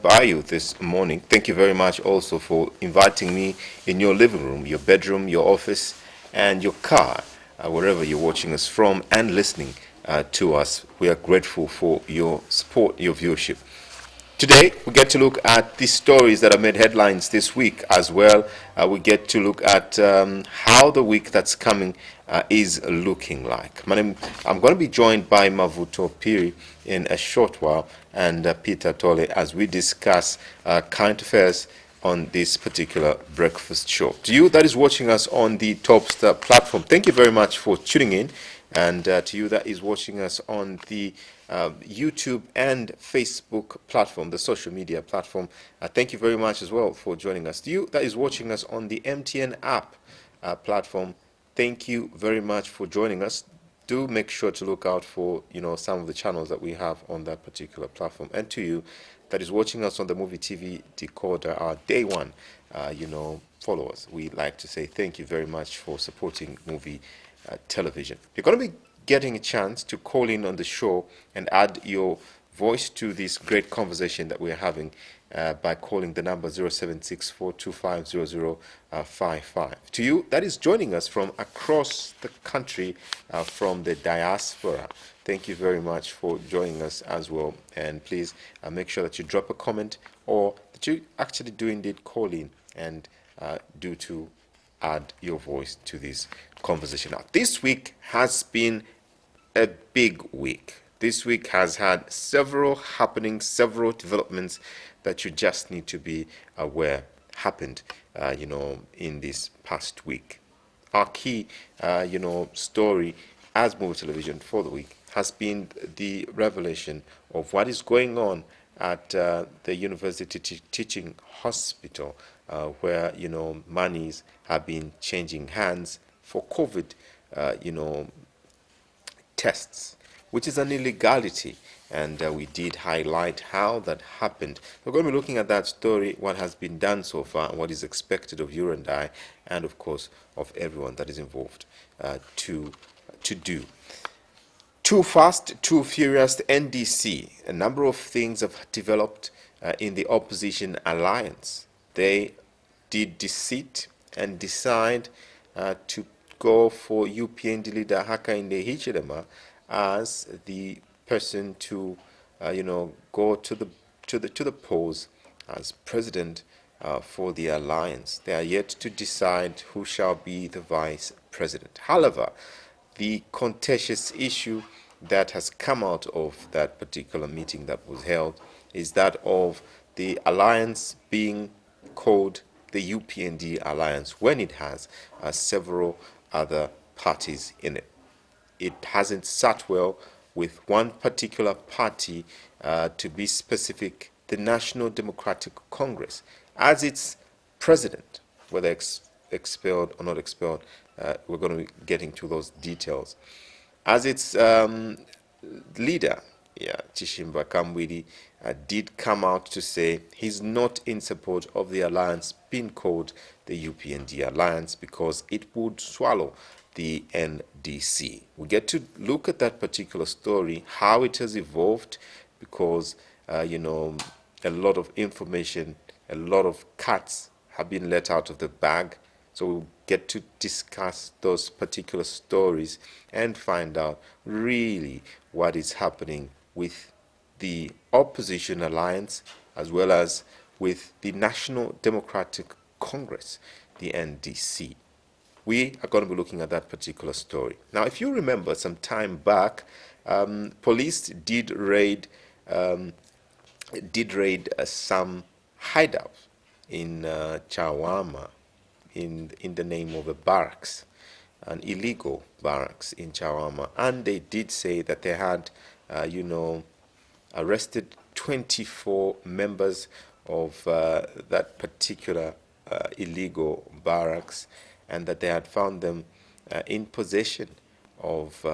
joined by you this morning. Thank you very much also for inviting me in your living room, your bedroom, your office, and your car, wherever you're watching us from and listening to us. We are grateful for your support, your viewership. Today, we get to look at the stories that have made headlines this week as well. We get to look at how the week that's coming is looking like. I'm going to be joined by Mavuto Piri in a short while and Peter Tole as we discuss current affairs on this particular breakfast show. To you that is watching us on the Topstar platform, thank you very much for tuning in. And to you that is watching us on the YouTube and Facebook platform, the social media platform, thank you very much as well for joining us. To you that is watching us on the MTN app platform, thank you very much for joining us. Do make sure to look out for some of the channels that we have on that particular platform. And to you that is watching us on the Muvi TV decoder, our day one, followers, we like to say thank you very much for supporting Muvi television. You're going to be getting a chance to call in on the show and add your voice to this great conversation that we're having by calling the number 0764250055. To you that is joining us from across the country, from the diaspora, thank you very much for joining us as well. And please make sure that you drop a comment or that you actually do indeed call in and do to add your voice to this conversation. Now, this week has been a big week. This week has had several happenings, several developments that you just need to be aware happened, in this past week. Our key, story as Movie Television for the week has been the revelation of what is going on at the University Teaching Hospital, where monies have been changing hands for COVID, tests, which is an illegality, and we did highlight how that happened. We're going to be looking at that story, what has been done so far, and what is expected of you and I, and of course of everyone that is involved to do. Too fast, too furious, NDC. A number of things have developed in the opposition alliance. They did decide and decide to go for UPND leader Hakainde Hichilema as the person to, go to the polls as president for the alliance. They are yet to decide who shall be the vice president. However, the contentious issue that has come out of that particular meeting that was held is that of the alliance being called the UPND alliance when it has several other parties in it. It hasn't sat well with one particular party, to be specific, the National Democratic Congress, as its president, whether expelled or not expelled. We're going to be getting to those details. As its leader, Chishimba Kamwidi, did come out to say he's not in support of the alliance being called the UPND alliance because it would swallow the NDC. We get to look at that particular story, how it has evolved, because a lot of information, a lot of cats have been let out of the bag. So we'll get to discuss those particular stories and find out really what is happening with the opposition alliance as well as with the National Democratic Congress, the NDC. We are going to be looking at that particular story. Now, if you remember some time back, police did raid some hideout in Chawama, in the name of a barracks, an illegal barracks in Chawama, and they did say that they had, arrested 24 members of that particular illegal barracks, and that they had found them in possession of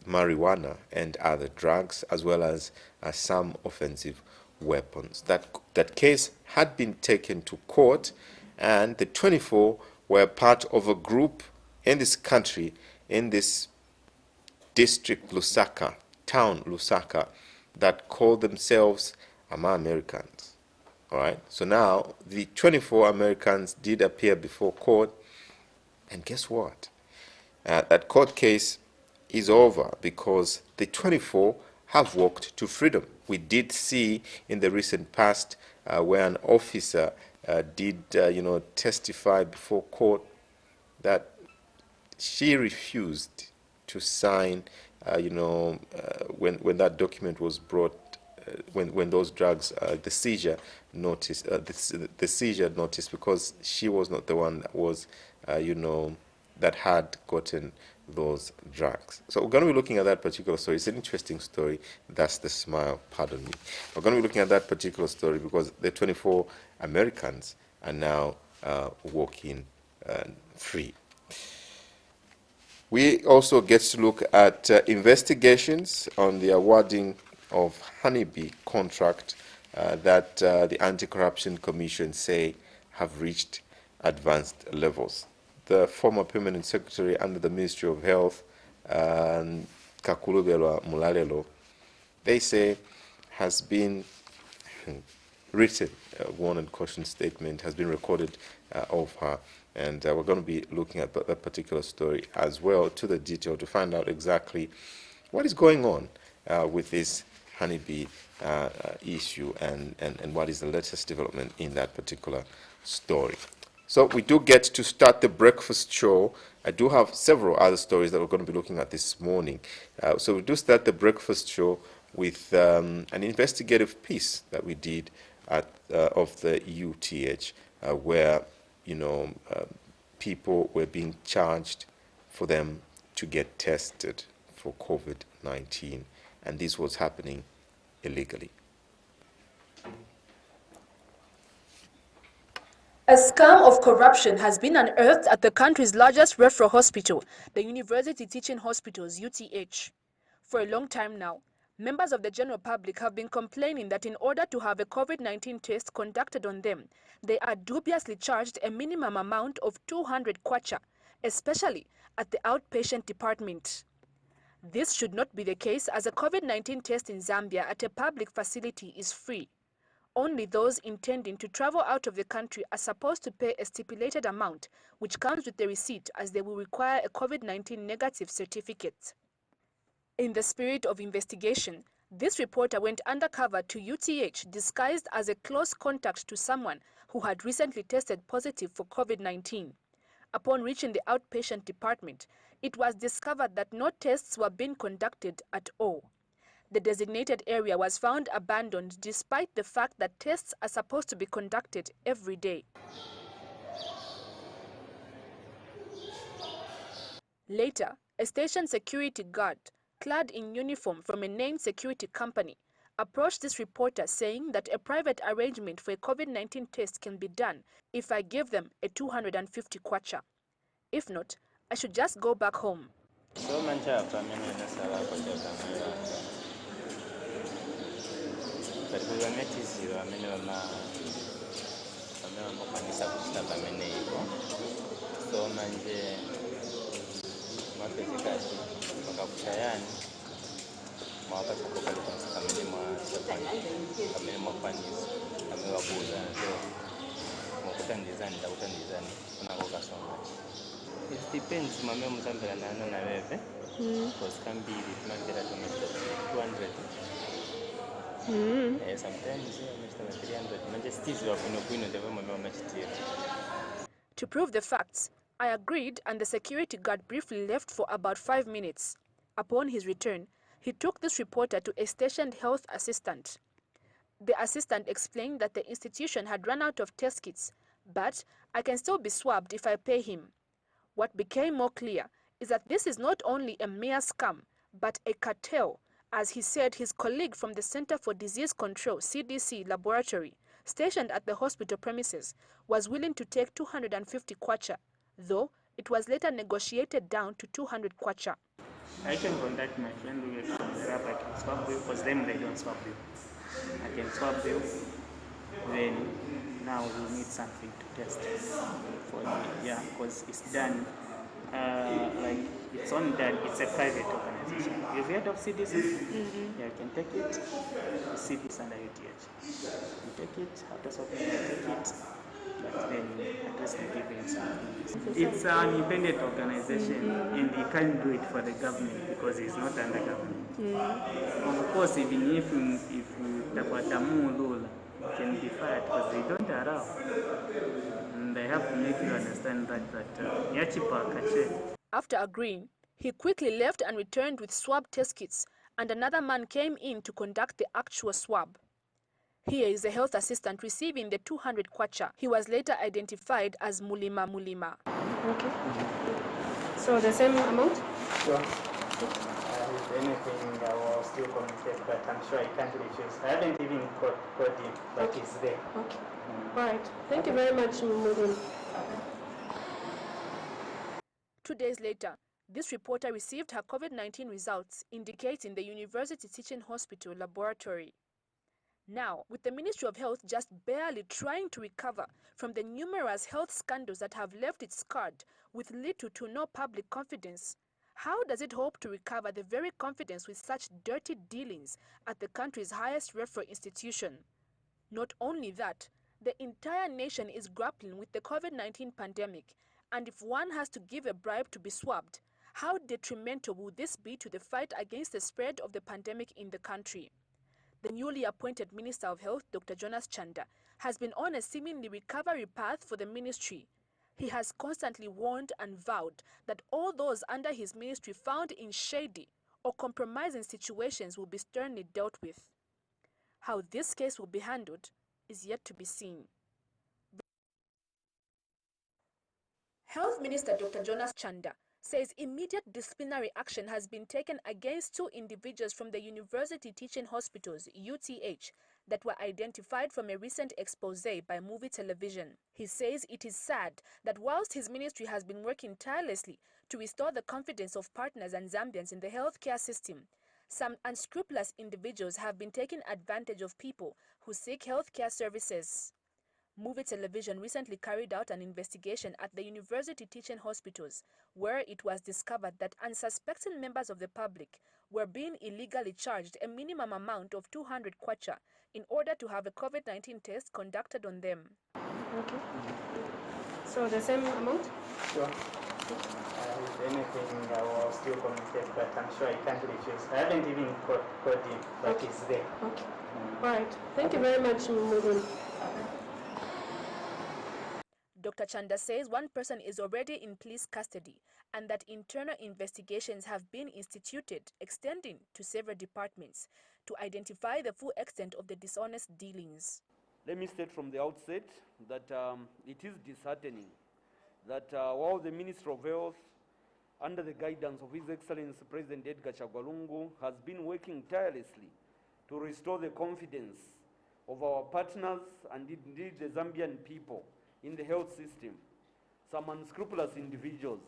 marijuana and other drugs, as well as some offensive weapons. That case had been taken to court, and the 24 were part of a group in this country, in this district Lusaka, town Lusaka, that called themselves Americans. All right. So now the 24 Americans did appear before court, and guess what? That court case is over because the 24 have walked to freedom. We did see in the recent past where an officer did, testify before court that she refused to sign, when that document was brought, when those drugs, the seizure notice, the seizure notice, because she was not the one that was, that had gotten those drugs. So we're going to be looking at that particular story. It's an interesting story. That's the smile, pardon me. We're going to be looking at that particular story because the 24 Americans are now walking free. We also get to look at investigations on the awarding of honeybee contract that the Anti-Corruption Commission say have reached advanced levels. The former permanent secretary under the Ministry of Health, Kakulubelwa Mulalelo, they say has been written, a warning and caution statement has been recorded of her. And we're going to be looking at that particular story as well to the detail to find out exactly what is going on with this honeybee issue and what is the latest development in that particular story. So we do get to start the breakfast show. I do have several other stories that we're going to be looking at this morning. So we do start the breakfast show with an investigative piece that we did at of the UTH where people were being charged for them to get tested for COVID-19, and this was happening illegally. A scam of corruption has been unearthed at the country's largest referral hospital, the University Teaching Hospitals, UTH. For a long time now, members of the general public have been complaining that in order to have a COVID-19 test conducted on them, they are dubiously charged a minimum amount of 200 kwacha, especially at the outpatient department. This should not be the case, as a COVID-19 test in Zambia at a public facility is free. Only those intending to travel out of the country are supposed to pay a stipulated amount, which comes with the receipt, as they will require a COVID-19 negative certificate. In the spirit of investigation, this reporter went undercover to UTH disguised as a close contact to someone who had recently tested positive for COVID-19. Upon reaching the outpatient department, it was discovered that no tests were being conducted at all. The designated area was found abandoned despite the fact that tests are supposed to be conducted every day. Later, a station security guard, clad in uniform from a named security company, approached this reporter saying that a private arrangement for a COVID-19 test can be done if I give them a 250 kwacha. If not, I should just go back home. It depends, mame muzambira nano na bebe. Because can be 200. Sometimes Mr. 300. Majesties of the To prove the facts, I agreed, and the security guard briefly left for about 5 minutes. Upon his return, he took this reporter to a stationed health assistant. The assistant explained that the institution had run out of test kits, but I can still be swabbed if I pay him. What became more clear is that this is not only a mere scam, but a cartel, as he said his colleague from the Center for Disease Control, CDC laboratory, stationed at the hospital premises, was willing to take 250 kwacha, though it was later negotiated down to 200 kwacha. I can contact my friend who works from the lab. I can swab you, because them they don't swab you. I can swab you, then now we need something to test for me. Yeah, because it's done like It's only that it's a private organization. You've heard of CDC? Yeah, you can take it. You see this under UTH. You take it, after swapping, you take it, but then at least they give you something. It's an independent organization, and you can't do it for the government because it's not under government. Of course, even if Takwatamu can be fired because they don't allow. And I have to make you understand that Yachipa Kache. After agreeing, he quickly left and returned with swab test kits, and another man came in to conduct the actual swab. Here is a health assistant receiving the 200 kwacha. He was later identified as Mulima Mulima. Okay. So the same amount? Sure. If anything, I will still communicate, but I'm sure I can't refuse. I haven't even called him, but he's there. Okay. All right. Thank you very much, Muvi. 2 days later, this reporter received her COVID-19 results indicating the University Teaching Hospital laboratory. Now, with the Ministry of Health just barely trying to recover from the numerous health scandals that have left it scarred with little to no public confidence, how does it hope to recover the very confidence with such dirty dealings at the country's highest referral institution? Not only that, the entire nation is grappling with the COVID-19 pandemic, and if one has to give a bribe to be swabbed, how detrimental will this be to the fight against the spread of the pandemic in the country? The newly appointed Minister of Health, Dr. Jonas Chanda, has been on a seemingly recovery path for the ministry. He has constantly warned and vowed that all those under his ministry found in shady or compromising situations will be sternly dealt with. How this case will be handled is yet to be seen. Health Minister Dr. Jonas Chanda says immediate disciplinary action has been taken against 2 individuals from the University Teaching Hospitals, UTH, that were identified from a recent expose by Muvi television. He says it is sad that whilst his ministry has been working tirelessly to restore the confidence of partners and Zambians in the healthcare system, some unscrupulous individuals have been taking advantage of people who seek healthcare services. Muvi Television recently carried out an investigation at the University Teaching Hospitals, where it was discovered that unsuspecting members of the public were being illegally charged a minimum amount of 200 kwacha in order to have a COVID-19 test conducted on them. Okay. So the same amount? Sure. If anything, I will still communicate, but I'm sure I can't refuse. I haven't even called him, but he's there. Okay. All right. Thank you very much, Muvi. Dr. Chanda says one person is already in police custody and that internal investigations have been instituted, extending to several departments, to identify the full extent of the dishonest dealings. Let me state from the outset that it is disheartening that while the Minister of Health, under the guidance of His Excellency President Edgar Chagwalungu, has been working tirelessly to restore the confidence of our partners and indeed the Zambian people in the health system, some unscrupulous individuals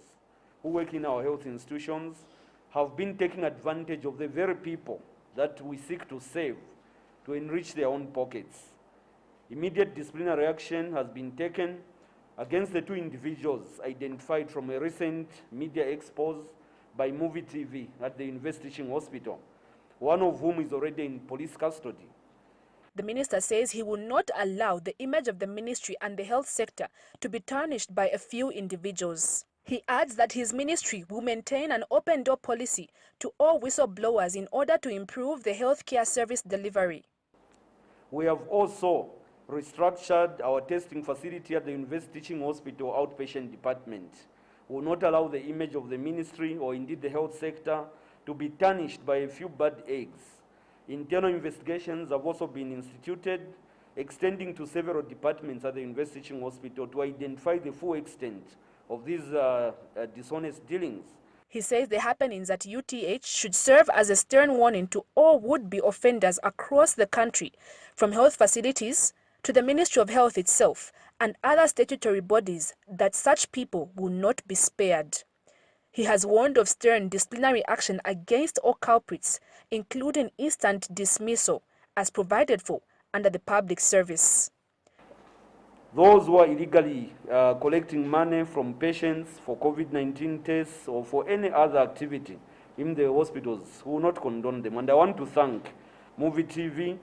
who work in our health institutions have been taking advantage of the very people that we seek to save to enrich their own pockets. Immediate disciplinary action has been taken against the 2 individuals identified from a recent media expose by Muvi TV at the University Teaching Hospital, one of whom is already in police custody. The minister says he will not allow the image of the ministry and the health sector to be tarnished by a few individuals. He adds that his ministry will maintain an open-door policy to all whistleblowers in order to improve the healthcare service delivery. We have also restructured our testing facility at the University Teaching Hospital outpatient department. We will not allow the image of the ministry or indeed the health sector to be tarnished by a few bad eggs. Internal investigations have also been instituted, extending to several departments at the University Teaching Hospital to identify the full extent of these dishonest dealings. He says the happenings at UTH should serve as a stern warning to all would-be offenders across the country, from health facilities to the Ministry of Health itself and other statutory bodies, that such people will not be spared. He has warned of stern disciplinary action against all culprits, including instant dismissal, as provided for under the Public Service. those who are illegally collecting money from patients for COVID-19 tests or for any other activity in the hospitals, we will not condone them. And I want to thank Movie TV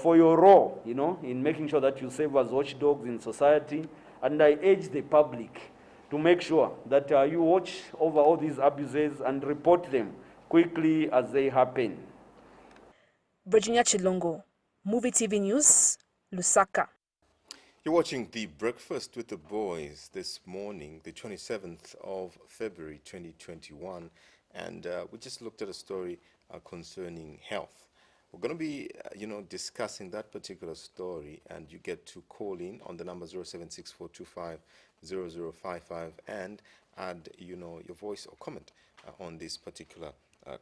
for your role, in making sure that you serve as watchdogs in society. And I urge the public to make sure that you watch over all these abuses and report them quickly as they happen. Virginia Chilongo, Movie TV News, Lusaka. You're watching The Breakfast with the Boys this morning, the 27th of February 2021, and we just looked at a story concerning health. We're going to be, discussing that particular story, and you get to call in on the number 0764250055 and add, your voice or comment on this particular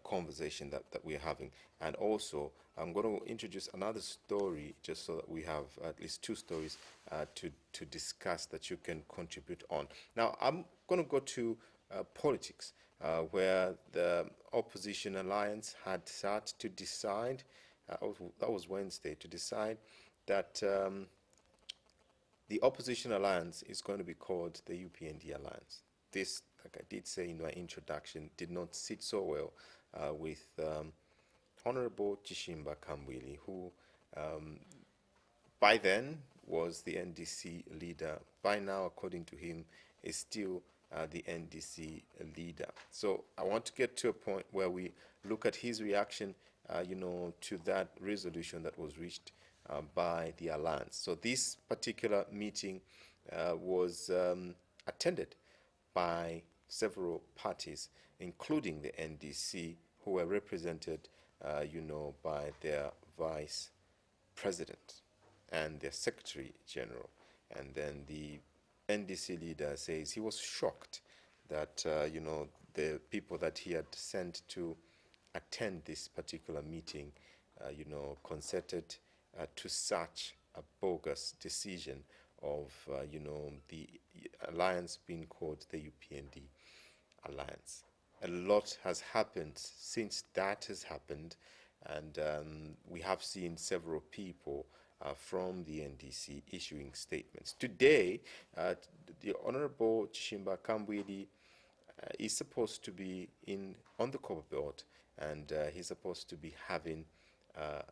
conversation that we're having. And also, I'm going to introduce another story just so that we have at least two stories to discuss that you can contribute on. Now, I'm going to go to politics, where the opposition alliance had sat to decide, that was Wednesday, to decide that the opposition alliance is going to be called the UPND alliance. This, like I did say in my introduction, did not sit so well with Honorable Chishimba Kambwili, who by then was the NDC leader. By now, according to him, is still the NDC leader. So I want to get to a point where we look at his reaction, to that resolution that was reached by the alliance. So this particular meeting was attended by several parties, including the NDC, who were represented, by their vice president and their secretary general. And then the NDC leader says he was shocked that, the people that he had sent to attend this particular meeting, consented to such a bogus decision of, the alliance being called the UPND alliance. A lot has happened since that has happened, and we have seen several people from the NDC issuing statements. Today, the Honorable Chishimba Kambwili is supposed to be on the Copper Belt, and he's supposed to be having, a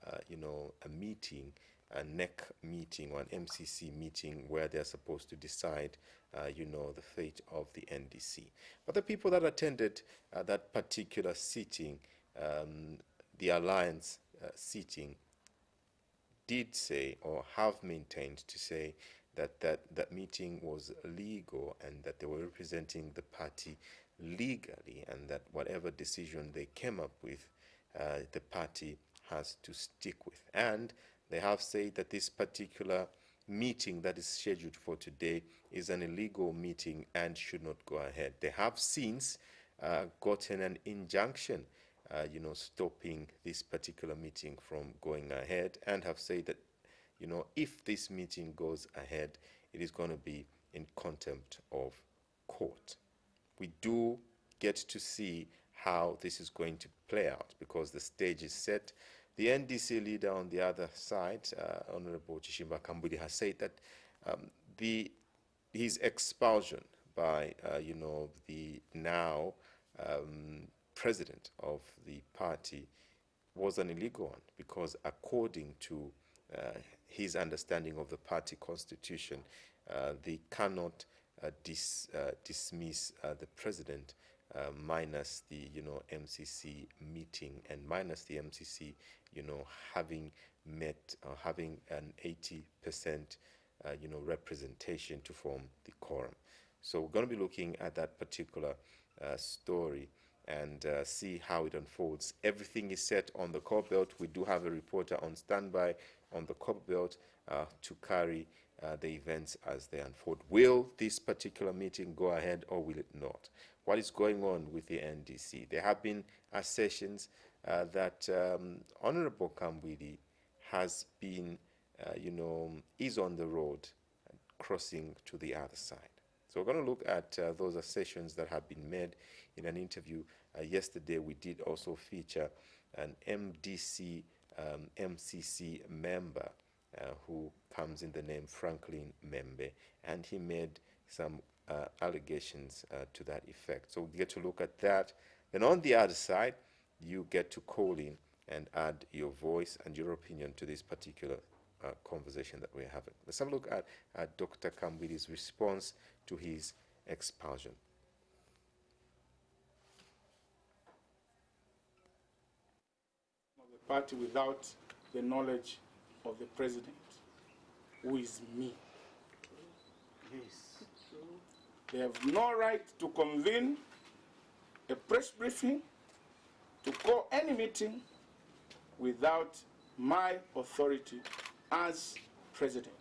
meeting, a NEC meeting or an MCC meeting where they're supposed to decide, the fate of the NDC. But the people that attended that particular sitting, the alliance sitting, did say or have maintained to say that meeting was legal and that they were representing the party legally, and that whatever decision they came up with, the party has to stick with. And they have said that this particular meeting that is scheduled for today is an illegal meeting and should not go ahead. They have since gotten an injunction, stopping this particular meeting from going ahead, and have said that, if this meeting goes ahead, it is going to be in contempt of court. We do get to see how this is going to play out because the stage is set. The NDC leader on the other side, Honorable Chishimba Kambwili, has said that his expulsion by, the now president of the party was an illegal one because according to his understanding of the party constitution, they cannot dismiss the president minus the MCC meeting and minus the MCC having met having an 80% representation to form the quorum. So we're going to be looking at that particular story and see how it unfolds. Everything is set on the Copper Belt. We do have a reporter on standby on the Copper Belt to carry the events as they unfold. Will this particular meeting go ahead or will it not? What is going on with the NDC? There have been assertions that Honorable Kambwili has been, is on the road crossing to the other side. So we're going to look at those assertions that have been made in an interview. Yesterday, we did also feature an MDC MCC member who comes in the name Franklin Membe, and he made some allegations to that effect. So we get to look at that. Then on the other side, you get to call in and add your voice and your opinion to this particular conversation that we're having. Let's have a look at Dr. Kambwili's response to his expulsion. The party without the knowledge of the president, who is me. Yes. They have no right to convene a press briefing, to call any meeting without my authority as president.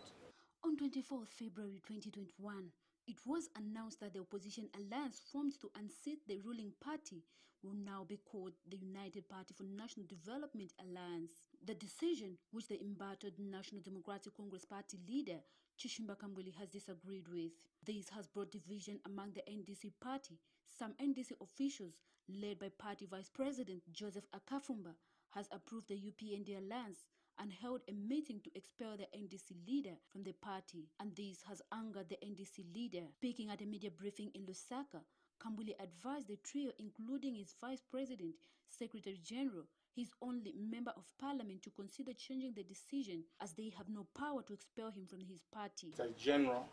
On 24 February 2021, it was announced that the opposition alliance formed to unseat the ruling party will now be called the United Party for National Development Alliance. The decision, which the embattled National Democratic Congress Party leader Chishimba Kambwili has disagreed with. This has brought division among the NDC party. Some NDC officials, led by party Vice President Joseph Akafumba, has approved the UPND alliance and held a meeting to expel the NDC leader from the party, and this has angered the NDC leader. Speaking at a media briefing in Lusaka, Kambwili advised the trio, including his Vice President, Secretary General, his only Member of Parliament, to consider changing the decision as they have no power to expel him from his party. Mr. General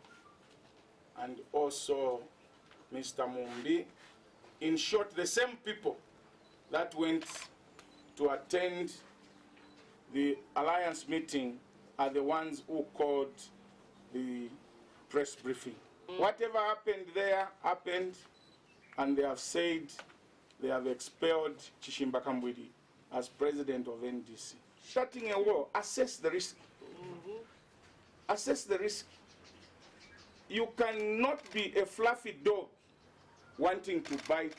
and also Mr. Muvi, in short, the same people that went to attend the alliance meeting are the ones who called the press briefing. Whatever happened there happened, and they have said they have expelled Chishimba Kambwili as president of NDC. Starting a war, assess the risk. Assess the risk. You cannot be a fluffy dog wanting to bite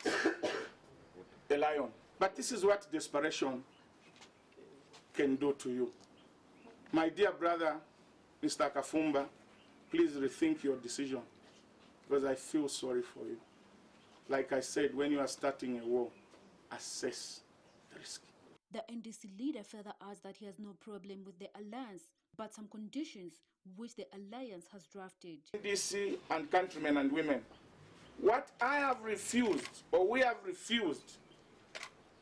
a lion. But this is what desperation can do to you. My dear brother, Mr. Kafumba, please rethink your decision, because I feel sorry for you. Like I said, when you are starting a war, assess the risk. The NDC leader further adds that he has no problem with the alliance, but some conditions which the alliance has drafted. NDC and countrymen and women, what I have refused, or we have refused,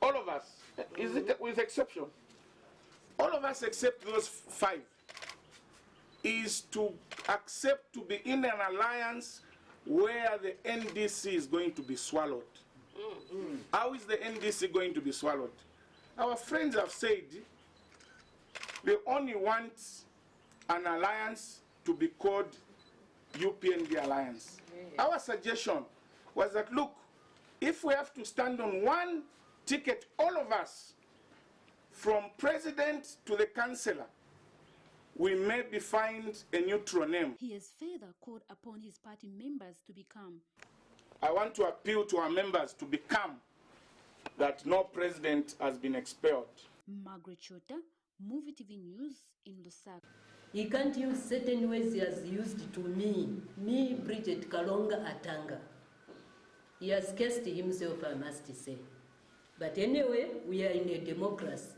all of us, is it with exception, all of us except those 5, is to accept to be in an alliance where the NDC is going to be swallowed. How is the NDC going to be swallowed? Our friends have said they only want an alliance to be called UPND Alliance. Our suggestion was that, look, if we have to stand on one ticket, all of us, from president to the councillor, we maybe find a neutral name. He has further called upon his party members to become. I want to appeal to our members to become that no president has been expelled. Margaret Chota, Muvi TV News in Lusaka. He can't use certain words he has used to me, Bridget Kalonga Atanga. He has cursed himself, I must say. But anyway, we are in a democracy.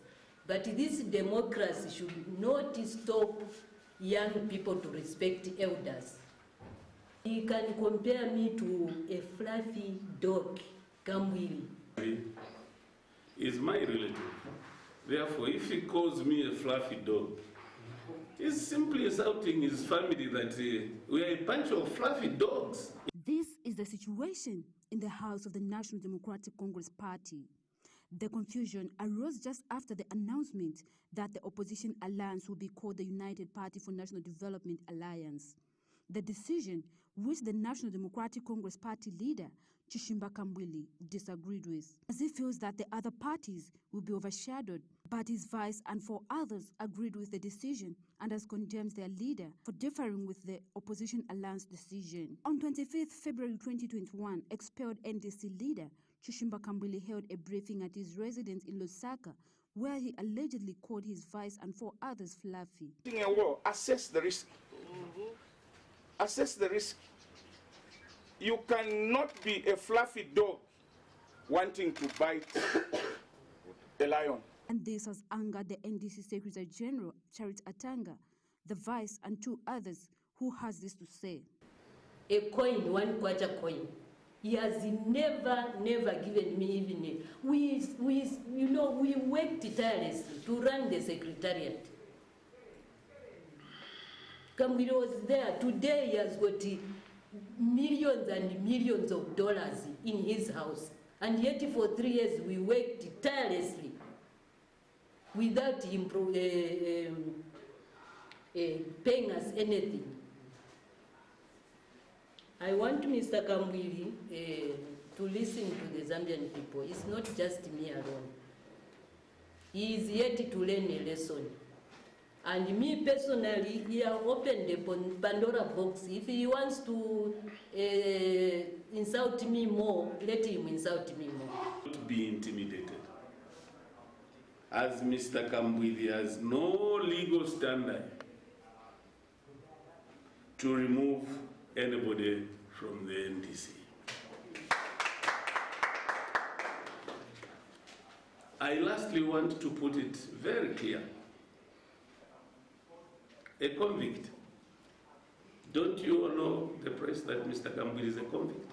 But this democracy should not stop young people to respect elders. He can compare me to a fluffy dog, Kambwili. Is my relative. Therefore, if he calls me a fluffy dog, he's simply insulting his family that we are a bunch of fluffy dogs. This is the situation in the House of the National Democratic Congress Party. The confusion arose just after the announcement that the opposition alliance will be called the United Party for National Development Alliance. The decision, which the National Democratic Congress Party leader, Chishimba Kambwili, disagreed with, as he feels that the other parties will be overshadowed, but his vice and 4 others agreed with the decision and has condemned their leader for differing with the opposition alliance decision. On 25th February 2021, expelled NDC leader Chishimba Kambwili held a briefing at his residence in Lusaka, where he allegedly called his vice and 4 others fluffy. In a war, assess the risk. Assess the risk. You cannot be a fluffy dog wanting to bite a lion. And this has angered the NDC Secretary General, Charity Atanga. the vice and 2 others. Who has this to say? A coin, 1/4 coin. He has never given me even a, we worked tirelessly to run the secretariat. Kamwili was there. Today he has got millions and millions of dollars in his house. And yet for 3 years we worked tirelessly without him paying us anything. I want Mr. Kambwili to listen to the Zambian people. It's not just me alone. He is yet to learn a lesson. And me personally, he has opened the Pandora box. If he wants to insult me more, let him insult me more. Not be intimidated. As Mr. Kambwili has no legal standard to remove anybody from the NDC. I lastly want to put it very clear. A convict. Don't you all know, the press, that Mr. Kambwili is a convict?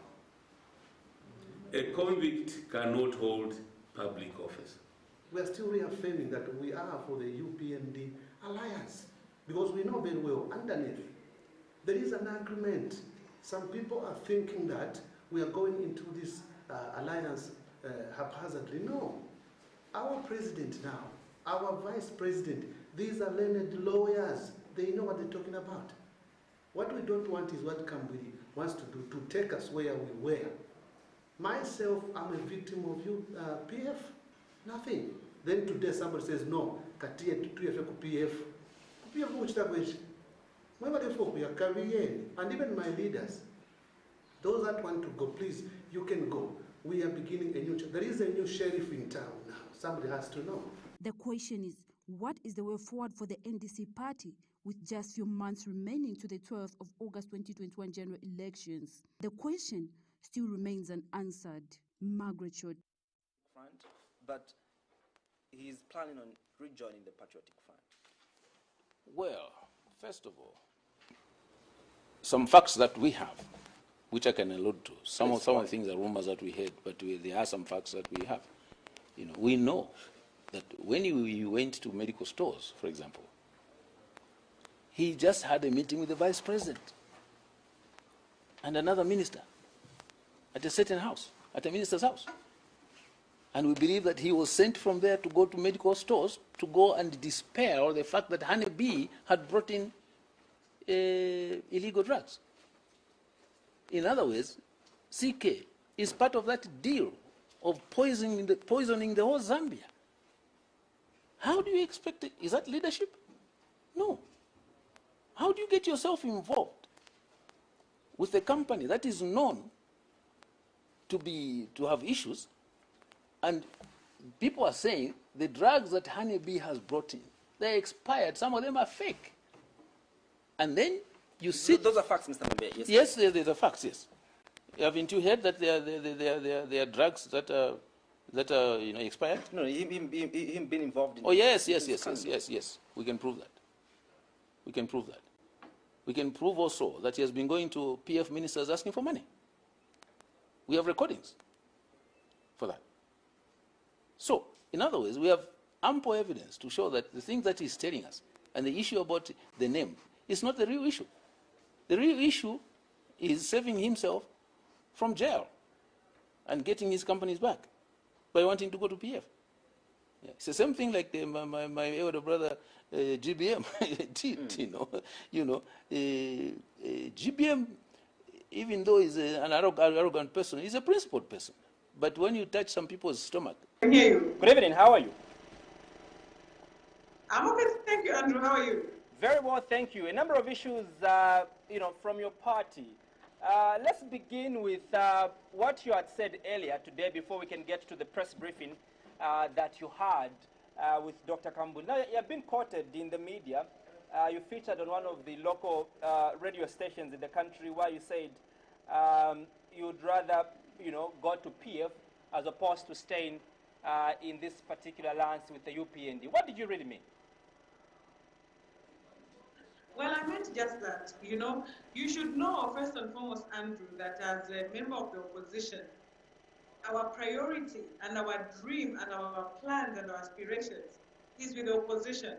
A convict cannot hold public office. We are still reaffirming that we are for the UPND alliance, because we know very well underneath there is an agreement. Some people are thinking that we are going into this alliance haphazardly. No. Our president now, our vice president, these are learned lawyers. They know what they're talking about. What we don't want is what Kambwili wants to do, to take us where we were. Myself, I'm a victim of you, PF. Nothing. Then today somebody says, no, katia tuyefe ku PF. PF which and even my leaders, those that want to go, please, you can go. We are beginning a new, there is a new sheriff in town now. Somebody has to know. The question is, what is the way forward for the NDC party with just few months remaining to the 12th of August 2021 general elections? The question still remains unanswered. Margaret Short. Front, but he's planning on rejoining the Patriotic Front. Well, first of all, some facts that we have, which I can allude to. Some of the things are rumors that we heard, but there are some facts that we have. We know that when you went to medical stores, for example, he just had a meeting with the vice president and another minister at a certain house, at a minister's house. And we believe that he was sent from there to go to medical stores to go and dispel the fact that Honeybee had brought in illegal drugs. In other words, CK is part of that deal of poisoning the whole Zambia. How do you expect it? Is that leadership? No. How do you get yourself involved with a company that is known to have issues, and people are saying the drugs that Honeybee has brought in, they're expired, some of them are fake. And then you see... Those are facts, Mr. Mbe. Yes, they're the facts, yes. Haven't you heard that there are drugs that are expired? No, him being involved in... Oh, yes. We can prove that. We can prove that. We can prove also that he has been going to PF ministers asking for money. We have recordings for that. So, in other words, we have ample evidence to show that the thing that he's telling us and the issue about the name is not the real issue. The real issue is saving himself from jail and getting his companies back by wanting to go to PF. Yeah. It's the same thing like my elder brother GBM did. GBM, even though he's an arrogant person, he's a principled person. But when you touch some people's stomach... Can hear you. Good evening, how are you? I'm okay, thank you, Andrew. How are you? Very well, thank you. A number of issues, from your party. Let's begin with what you had said earlier today before we can get to the press briefing that you had with Dr. Kambwili. Now, you have been quoted in the media. You featured on one of the local radio stations in the country where you said you'd rather, go to PF as opposed to staying in this particular alliance with the UPND. What did you really mean? Well, I meant just that, you know, you should know first and foremost, Andrew, that as a member of the opposition, our priority and our dream and our plans and our aspirations is with the opposition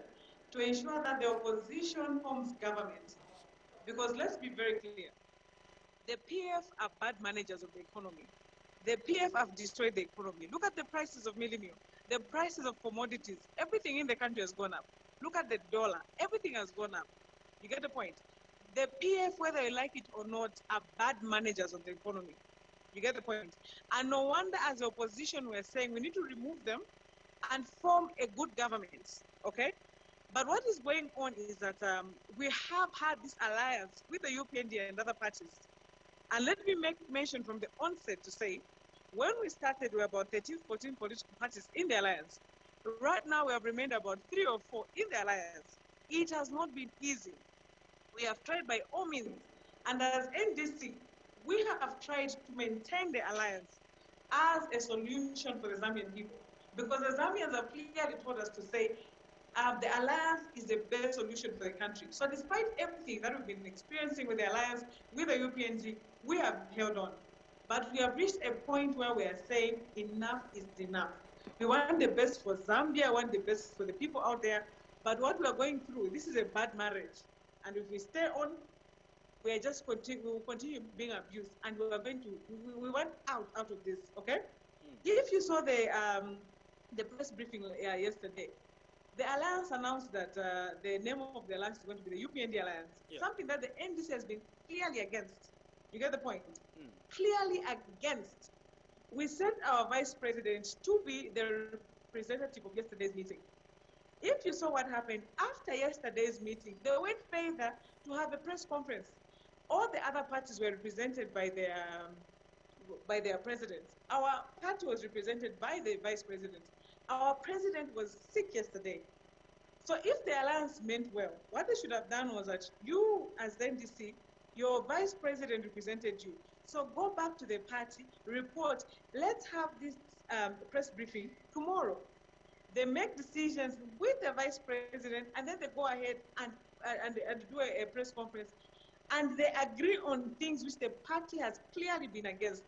to ensure that the opposition forms government. Because let's be very clear, the PF are bad managers of the economy. The PF have destroyed the economy. Look at the prices of millennium, the prices of commodities. Everything in the country has gone up. Look at the dollar. Everything has gone up. You get the point? The PF, whether you like it or not, are bad managers of the economy. You get the point? And no wonder as the opposition we're saying we need to remove them and form a good government, okay? But what is going on is that we have had this alliance with the UPND and other parties. And let me make mention from the onset to say, when we started, we were about 13, 14 political parties in the alliance. Right now, we have remained about 3 or 4 in the alliance. It has not been easy. We have tried by all means. And as NDC, we have tried to maintain the alliance as a solution for the Zambian people. Because the Zambians have clearly told us to say, the alliance is the best solution for the country. So despite everything that we've been experiencing with the alliance, with the UPNG, we have held on. But we have reached a point where we are saying enough is enough. We want the best for Zambia, we want the best for the people out there. But what we are going through, this is a bad marriage. And if we stay on, we will continue being abused. And we are going to, we want out of this, okay? If you saw the press briefing yesterday, the alliance announced that the name of the alliance is going to be the UPND Alliance, something that the NDC has been clearly against. You get the point? Clearly against. We sent our vice president to be the representative of yesterday's meeting. If you saw what happened after yesterday's meeting, they went further to have a press conference. All the other parties were represented by their presidents. Our party was represented by the vice president. Our president was sick yesterday. So if the alliance meant well, what they should have done was that you, as the NDC, your vice president represented you. So go back to the party, report. Let's have this press briefing tomorrow. They make decisions with the vice president, and then they go ahead and do a press conference. And they agree on things which the party has clearly been against.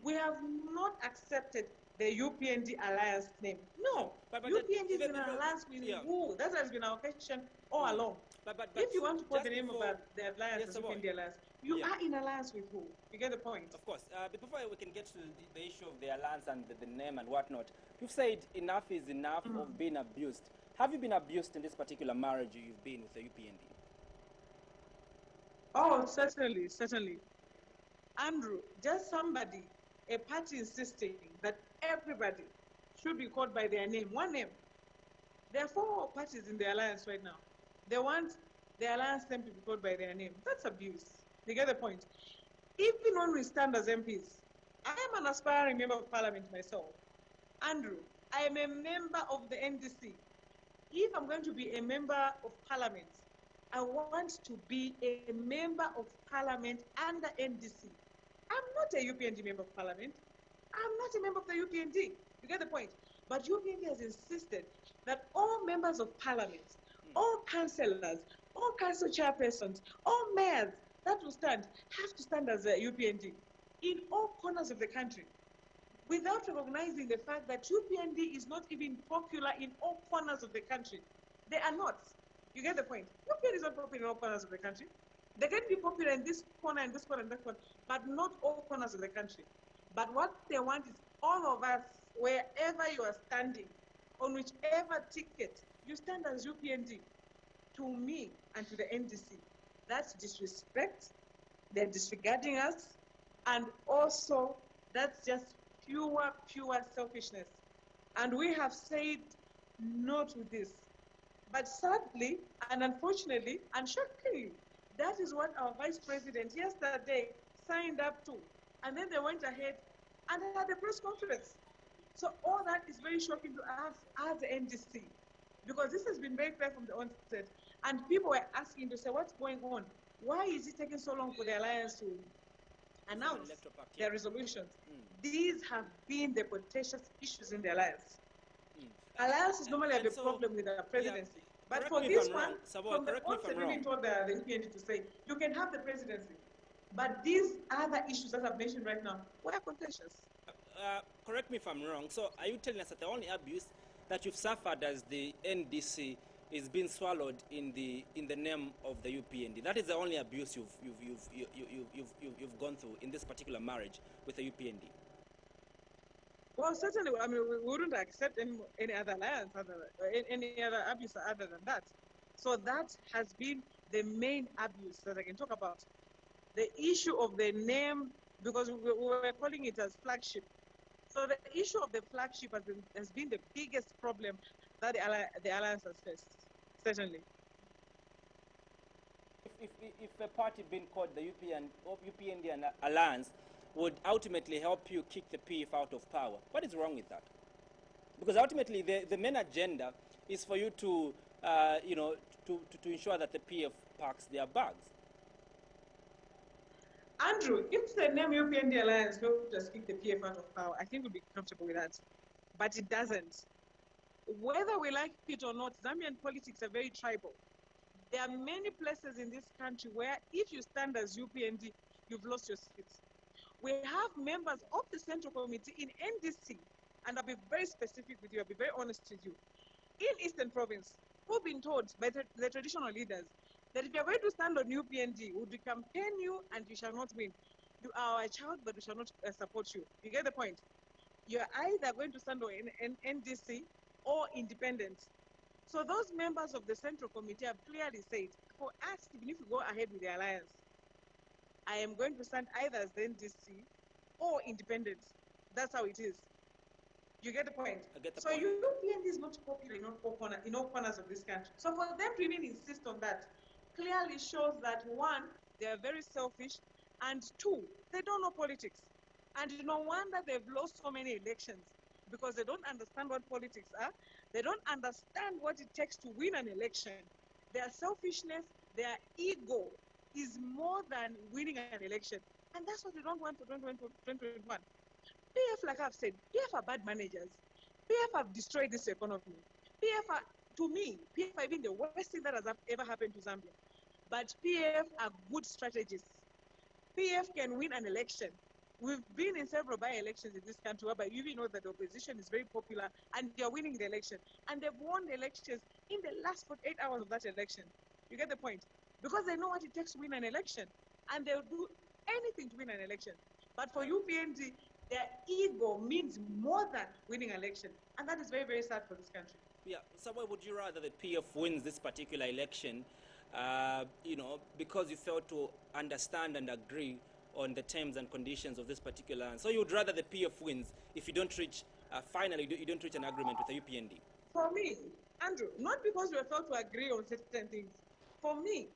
We have not accepted the UPND alliance name. No, but UPND is in an alliance with who? That has been our question all along. But if you want to put the name of the alliance as UPND alliance, you are in alliance with who? You get the point? Of course. Before we can get to the issue of the alliance and the name and whatnot, you've said enough is enough of being abused. Have you been abused in this particular marriage you've been with the UPND? Oh, certainly, certainly. Andrew, just somebody, a party insisting that everybody should be called by their name, one name. There are 4 parties in the alliance right now. They want the alliance name to be called by their name. That's abuse. You get the point? Even when we stand as MPs, I am an aspiring member of parliament myself. Andrew, I am a member of the NDC. If I'm going to be a member of parliament, I want to be a member of parliament under NDC. I'm not a UPND member of parliament. I'm not a member of the UPND. You get the point? But UPND has insisted that all members of parliament, all councillors, all council chairpersons, all mayors that will stand have to stand as a UPND in all corners of the country, without recognizing the fact that UPND is not even popular in all corners of the country. They are not. You get the point? UPND is not popular in all corners of the country. They can be popular in this corner and this corner and that corner, but not all corners of the country. But what they want is all of us, wherever you are standing, on whichever ticket, you stand as UPND. To me and to the NDC, that's disrespect. They're disregarding us. And also, that's just pure selfishness. And we have said no to this. But sadly, and unfortunately, and shockingly, that is what our vice president yesterday signed up to. And then they went ahead and had a press conference. So all that is very shocking to us as the NDC, because this has been very clear from the onset. And people were asking to say, what's going on? Why is it taking so long for the alliance to announce their resolutions? These have been the contentious issues in the alliance. Alliances normally have a problem with the presidency. But Correct for me if this I'm one, wrong. Sabo, from the correct me if I'm onset, we wrong. told the UPND to say, you can have the presidency. But these other issues that I've mentioned right now were contentious. Correct me if I'm wrong. So are you telling us that the only abuse that you've suffered as the NDC is being swallowed in the name of the UPND? That is the only abuse you've gone through in this particular marriage with the UPND. Well, certainly, I mean, we wouldn't accept any other alliance, any other abuse other than that. So that has been the main abuse that I can talk about. The issue of the name, because we were calling it as flagship. So the issue of the flagship has been the biggest problem that the alliance has faced, certainly. If a party being called the UPND and Alliance would ultimately help you kick the PF out of power, what is wrong with that? Because ultimately the main agenda is for you to, to ensure that the PF parks their bags. Andrew, if the name UPND Alliance helped us kick the PF out of power, I think we'd be comfortable with that. But it doesn't. Whether we like it or not, Zambian politics are very tribal. There are many places in this country where if you stand as UPND, you've lost your seats. We have members of the Central Committee in NDC, and I'll be very specific with you, I'll be very honest with you. In Eastern Province, who've been told by the traditional leaders that if you're going to stand on UPND, would we campaign you and you shall not win. You are our child, but we shall not support you. You get the point? You're either going to stand on NDC or independent. So those members of the Central Committee have clearly said, for us, even if we go ahead with the alliance, I am going to stand either as the NDC or independent. That's how it is. You get the point? I get the so point. UPND is not popular in all corners of this country. So for them to even insist on that clearly shows that, one, they are very selfish, and two, they don't know politics. And no wonder they've lost so many elections, because they don't understand what politics are. They don't understand what it takes to win an election. Their selfishness, their ego is more than winning an election. And that's what they don't want for 2021. PF, like I've said, PF are bad managers. PF have destroyed this economy. PF are, to me, PF are even the worst thing that has ever happened to Zambia. But PF are good strategists. PF can win an election. We've been in several by-elections in this country whereby you even know that the opposition is very popular and they're winning the election. And they've won the elections in the last 48 hours of that election. You get the point? Because they know what it takes to win an election. And they'll do anything to win an election. But for UPND, their ego means more than winning an election. And that is very, very sad for this country. Yeah, so why would you rather the PF wins this particular election, because you failed to understand and agree on the terms and conditions of this particular land? So you would rather the PF wins if you don't reach, finally, you don't reach an agreement with the UPND? For me, Andrew, not because we failed to agree on certain things. For me,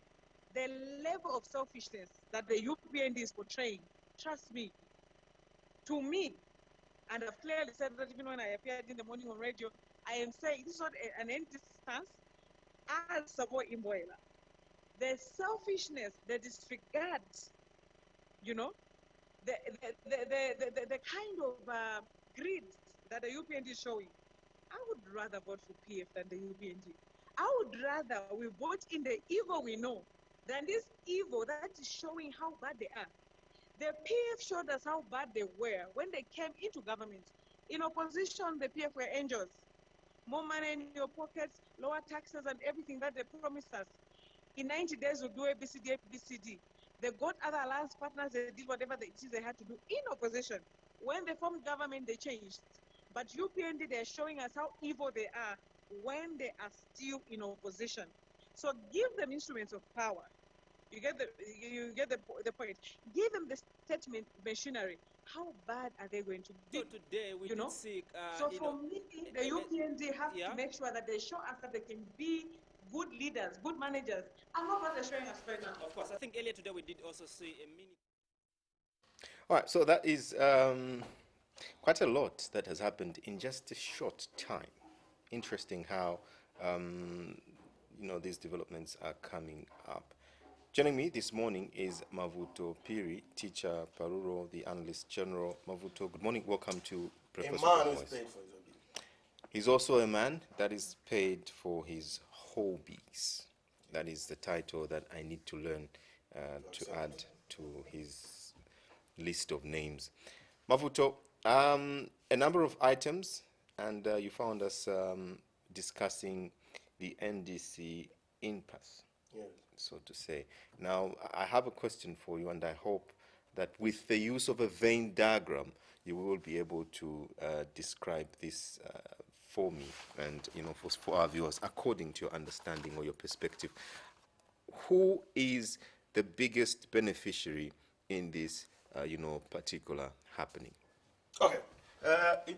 the level of selfishness that the UPND is portraying, trust me, to me, and I've clearly said that even when I appeared in the morning on radio, I am saying this is not an end stance as Savo Imboela. The selfishness, the disregard, the kind of greed that the UPND is showing. I would rather vote for PF than the UPND. I would rather we vote in the evil we know than this evil that is showing how bad they are. The PF showed us how bad they were when they came into government. In opposition, the PF were angels. More money in your pockets, lower taxes and everything that they promised us. In 90 days, we'll do ABCD, ABCD. They got other alliance partners, they did whatever it is they had to do in opposition. When they formed government, they changed. But UPND, they're showing us how evil they are when they are still in opposition. So give them instruments of power. You get the point. Give them the statement machinery. How bad are they going to be? So today we did seek. So for me, the UPND have to make sure that they show us that they can be good leaders, good managers, and not what they're showing us right now. Of course, I think earlier today we did also see a mini. All right, so that is quite a lot that has happened in just a short time. Interesting how these developments are coming up. Joining me this morning is Mavuto Piri, teacher Paruro, the analyst general. Mavuto, good morning. Welcome to Breakfast with the Boys. He's also a man that is paid for his hobbies. That is the title that I need to learn to add to his list of names. Mavuto, a number of items, and you found us discussing the NDC impasse, so to say. Now, I have a question for you, and I hope that with the use of a Venn diagram, you will be able to describe this for me and, you know, for our viewers, according to your understanding or your perspective. Who is the biggest beneficiary in this, you know, particular happening? Okay.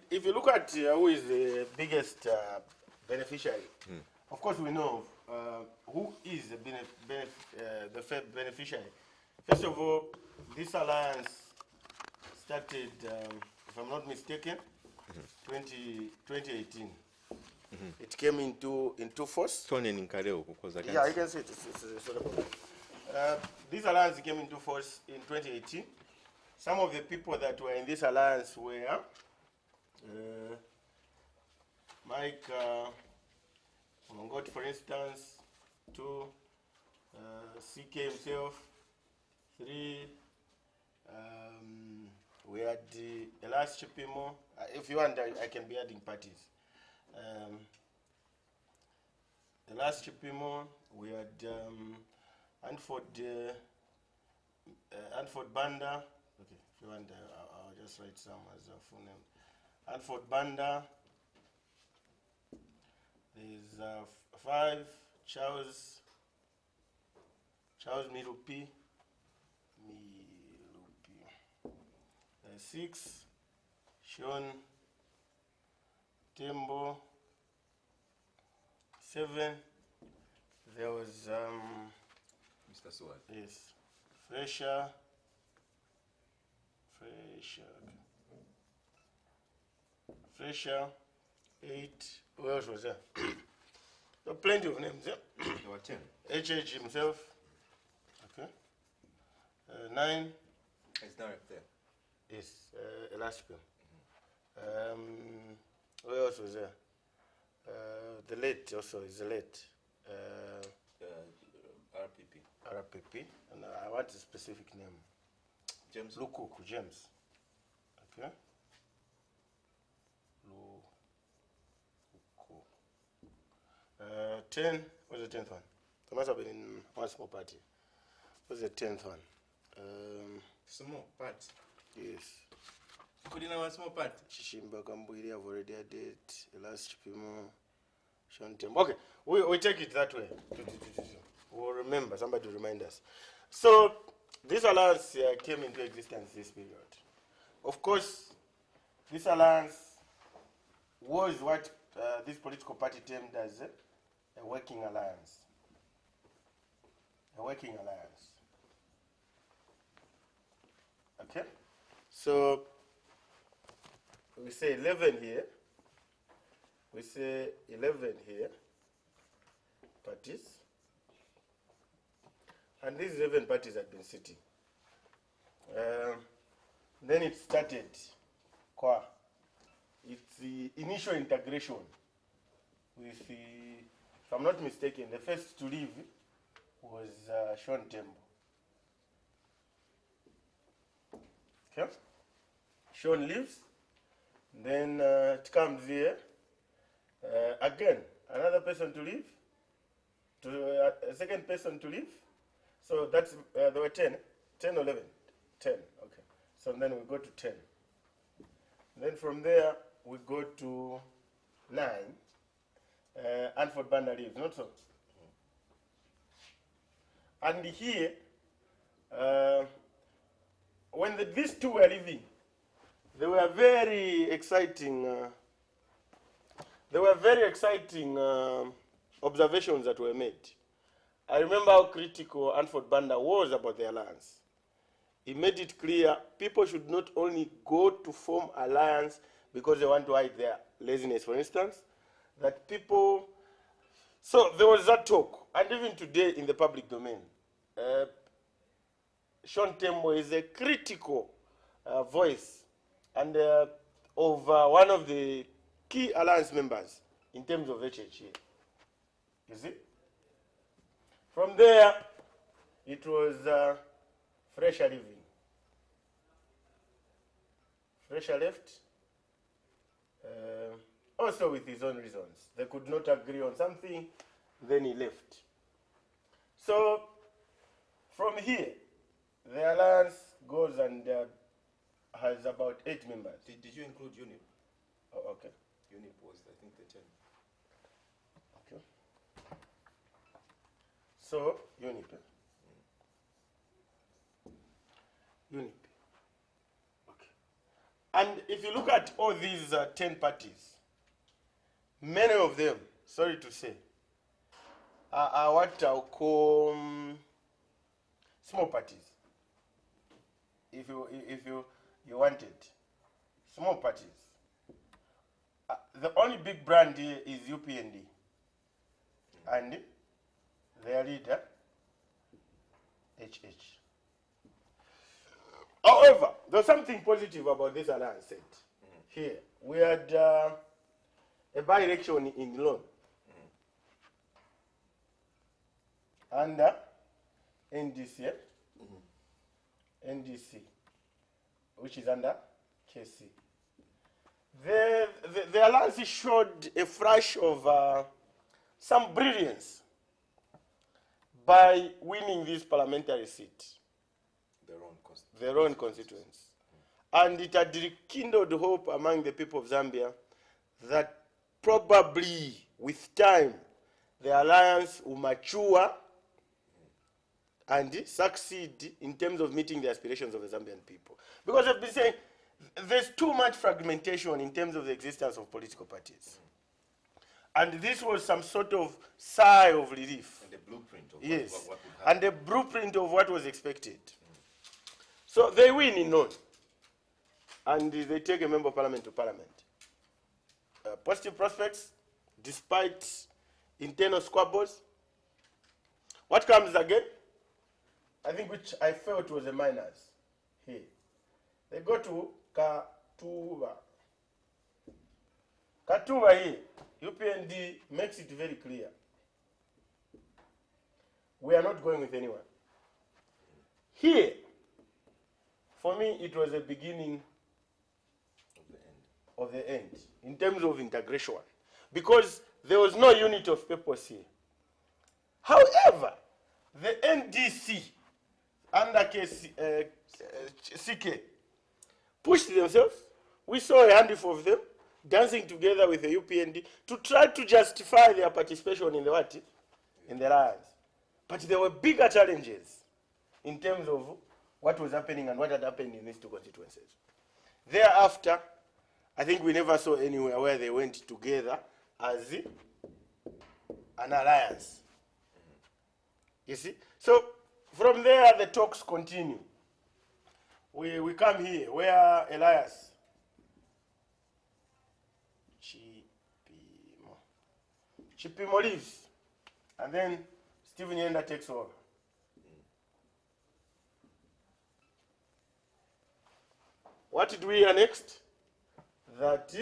If you look at who is the biggest beneficiary, of course we know who is the beneficiary. First of all, this alliance started, if I'm not mistaken, 2018. It came into force. Yeah, you can see it. It's sort of this alliance came into force in 2018. Some of the people that were in this alliance were Mike Mongot, for instance, 2, CK himself, 3, we had the last Chipimo. If you want, I can be adding parties. The last Chipimo, we had Anford Banda. Okay, if you want, I'll just write some as a full name. Anford Banda. There's 5, Charles Mirupi. 6, Sean Tembo. 7, there was Mr. Sword. Yes, Fresher. 8, who else was there? There were plenty of names, yeah? There were 10. HH himself. Okay. 9. It's direct there. Yes, Elashpil. Who else was there? The late also is the late. RPP. And I want a specific name. James. Lukuku, James. Okay. 10, what's the 10th one? There must have been in one small party. What's the 10th one? Small party? Yes. Couldn't have a small party? Chishimba Kambwiri, I've already had it. The last Chipimo, Shontem. Okay, we take it that way. We'll remember, somebody to remind us. So, this alliance came into existence this period. Of course, this alliance was what this political party termed as a working alliance. A working alliance. Okay? So, we say 11 here. We say 11 here. Parties. And these 11 parties had been sitting. Then it started. It's the initial integration with the, if I'm not mistaken, the first to leave was Sean Tembo. Okay? Sean leaves, then it comes here. Again, another person to leave, a second person to leave. So that's, there were 10 or 11? 10, okay. So then we go to 10. Then from there, we go to 9. Anford Banda leaves, not so? And here, when these two were leaving, there were very exciting, observations that were made. I remember how critical Anford Banda was about the alliance. He made it clear people should not only go to form alliance because they want to hide their laziness, for instance, that people, so there was that talk, and even today in the public domain, Sean Tembo is a critical voice and of one of the key alliance members in terms of HH. You see? From there, it was Fresher leaving. Fresher left, also with his own reasons. They could not agree on something, then he left. So, from here, the alliance goes and has about 8 members. Did you include UNIP? Oh, okay. UNIP was, I think, the 10. Okay. So, UNIP. UNIP. Okay. And if you look at all these 10 parties, many of them, sorry to say, are what I'll call small parties. If you wanted small parties. The only big brand here is UPND, and their leader HH. However, there's something positive about this alliance set. Here, we had a by-election in Lone under NDC, NDC, which is under KC. The alliance showed a flash of some brilliance by winning this parliamentary seat. Their own constituents. And it had rekindled hope among the people of Zambia that probably with time the alliance will mature and succeed in terms of meeting the aspirations of the Zambian people. Because I've been saying there's too much fragmentation in terms of the existence of political parties. And this was some sort of sigh of relief. And the blueprint of yes. what would happen. And the blueprint of what was expected. So they win in None. And they take a member of parliament to parliament. Positive prospects, despite internal squabbles. What comes again? I think which I felt was a minus here. They go to Katuba. Katuba here, UPND makes it very clear. We are not going with anyone. Here, for me, it was a beginning of the end in terms of integration, because there was no unit of purpose here. However, the NDC under CK pushed themselves. We saw a handful of them dancing together with the UPND to try to justify their participation in the what? In the alliance. But there were bigger challenges in terms of what was happening and what had happened in these two constituencies. Thereafter, I think we never saw anywhere where they went together as an alliance. You see? So from there, the talks continue. We come here where Elias Chipimo leaves, and then Stephen Yenda takes over. What did we hear next? That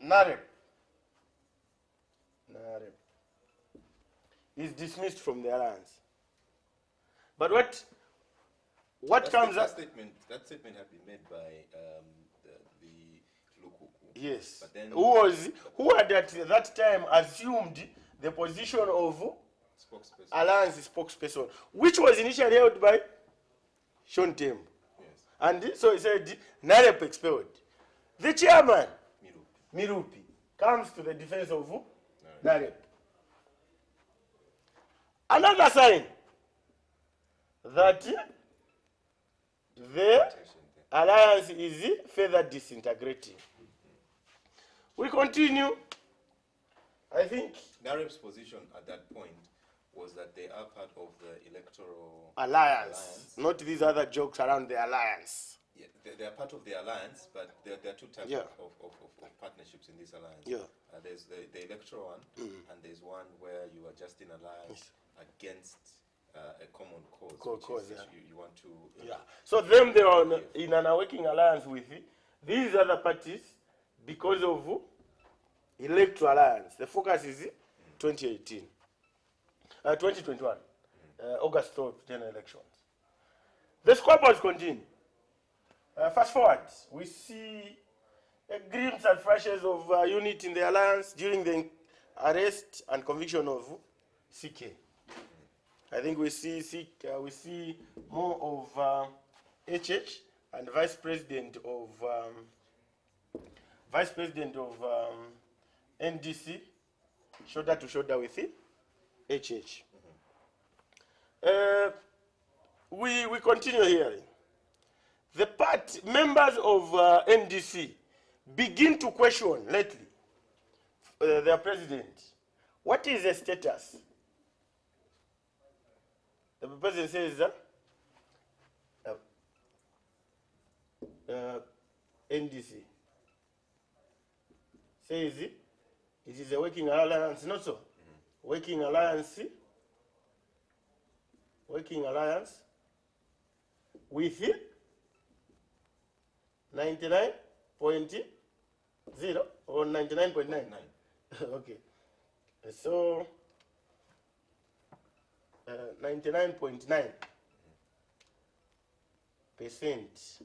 Nareb is dismissed from the alliance. But what comes up? That statement had been made by the Lukuku. Yes. But then who had at that time assumed the position of alliance spokesperson, which was initially held by Sean Tembo. Yes. And so he said, Narep expelled. The chairman, Mirupi, comes to the defense of Narep. Another sign that the alliance is further disintegrating. We continue. I think Narep's position at that point was that they are part of the electoral alliance. Not these other jokes around the alliance. Yeah, they are part of the alliance, but there are two types of partnerships in this alliance. Yeah. There's the electoral one, and there's one where you are just in alliance against a common cause. You want to. Yeah. So them, they are in an working alliance with these other parties because of electoral alliance. The focus is 2018, 2021, August 12th, general elections. The scoreboards continue. Fast forward, we see a glimpse and flashes of unity in the alliance during the arrest and conviction of CK. I think we see more of HH and Vice President of NDC, shoulder to shoulder with HH. We continue hearing. The members of NDC begin to question lately their president. What is the status? The president says NDC says it is a working alliance, not so? Working alliance with 99.0 or 99.9. Okay. So 99.9%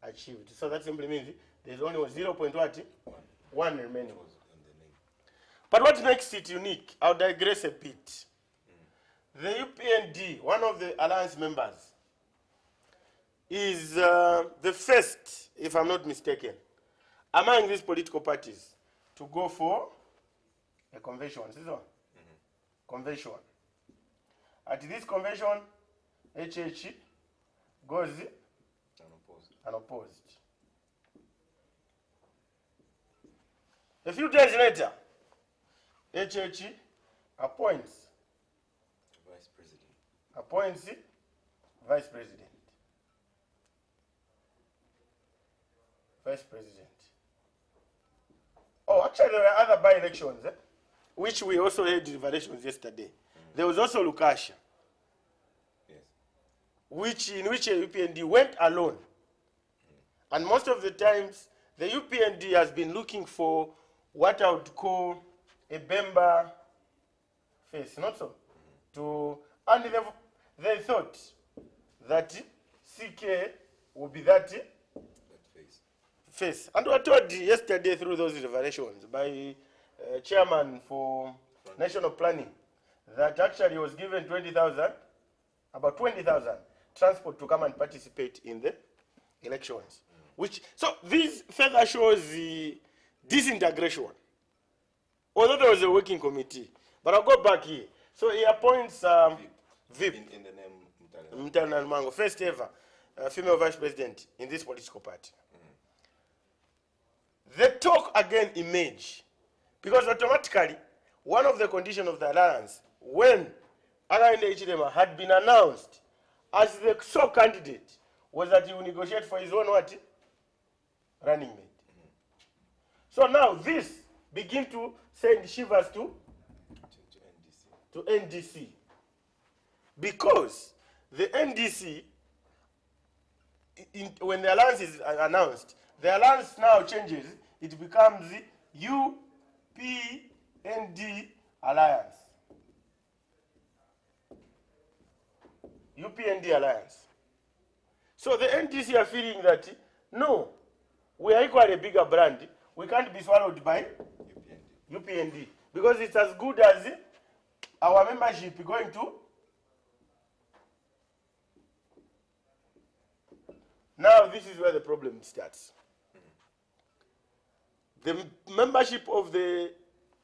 achieved. So that simply means there's only 0.1 remaining. But what makes it unique, I'll digress a bit. The UPND, one of the alliance members, is the first, if I'm not mistaken, among these political parties to go for a convention. Convention. At this convention, HH goes unopposed. A few days later, HH appoints vice president. Oh, actually, there were other by-elections, which we also had deliberations yesterday. There was also Lukasha, in which a UPND went alone. And most of the times, the UPND has been looking for what I would call a Bemba face, not so? And they thought that CK would be that face. And we were told yesterday through those revelations by chairman for national planning that actually was given 20,000, about 20,000 transport to come and participate in the elections. So this further shows the disintegration. Although there was a working committee, but I'll go back here. So he appoints VIP in the name Mutana Mango, first ever female vice president in this political party. The talk again emerged because automatically one of the conditions of the alliance, when Alain Hichilema had been announced as the sole candidate, was that he would negotiate for his own running mate. So now this begin to send shivers to NDC. Because the NDC, when the alliance is announced, the alliance now changes. It becomes the UPND Alliance. UPND Alliance. So the NDC are feeling that, no, we are equally a bigger brand. We can't be swallowed by UPND. Because it's as good as our membership going to. Now this is where the problem starts. The membership of the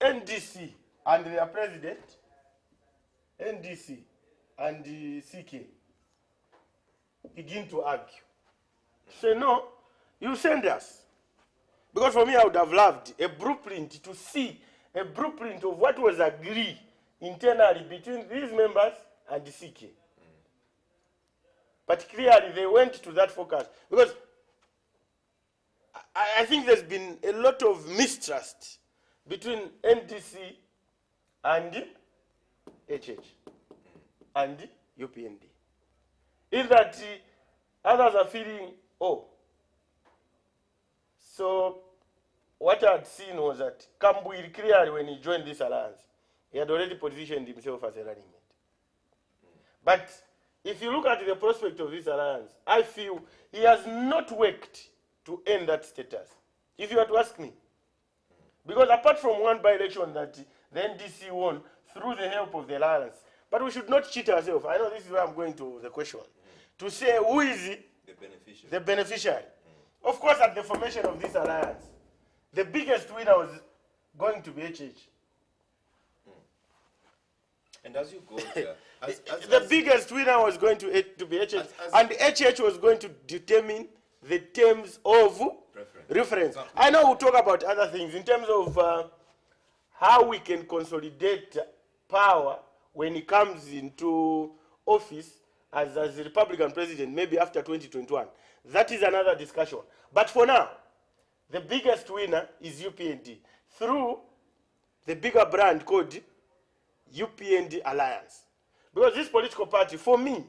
NDC and their president, NDC and the CK, begin to argue. Say, no, you send us. Because for me, I would have loved a blueprint to see a blueprint of what was agreed internally between these members and the CK. But clearly, they went to that focus. Because I think there's been a lot of mistrust between NDC and HH and UPND. In that others are feeling, oh, so what I had seen was that Kambwil clearly, when he joined this alliance, he had already positioned himself as a running mate. But if you look at the prospect of this alliance, I feel he has not worked to earn that status, if you were to ask me. Because apart from one by-election that the NDC won through the help of the alliance, but we should not cheat ourselves. I know this is where I'm going to the question. To say who is the beneficiary. Of course, at the formation of this alliance, the biggest winner was going to be HH. And as you go there, the biggest winner was going to be HH, and HH was going to determine the terms of reference. I know we'll talk about other things in terms of how we can consolidate power when he comes into office as a Republican president, maybe after 2021. That is another discussion. But for now, the biggest winner is UPND through the bigger brand called UPND Alliance. Because this political party, for me,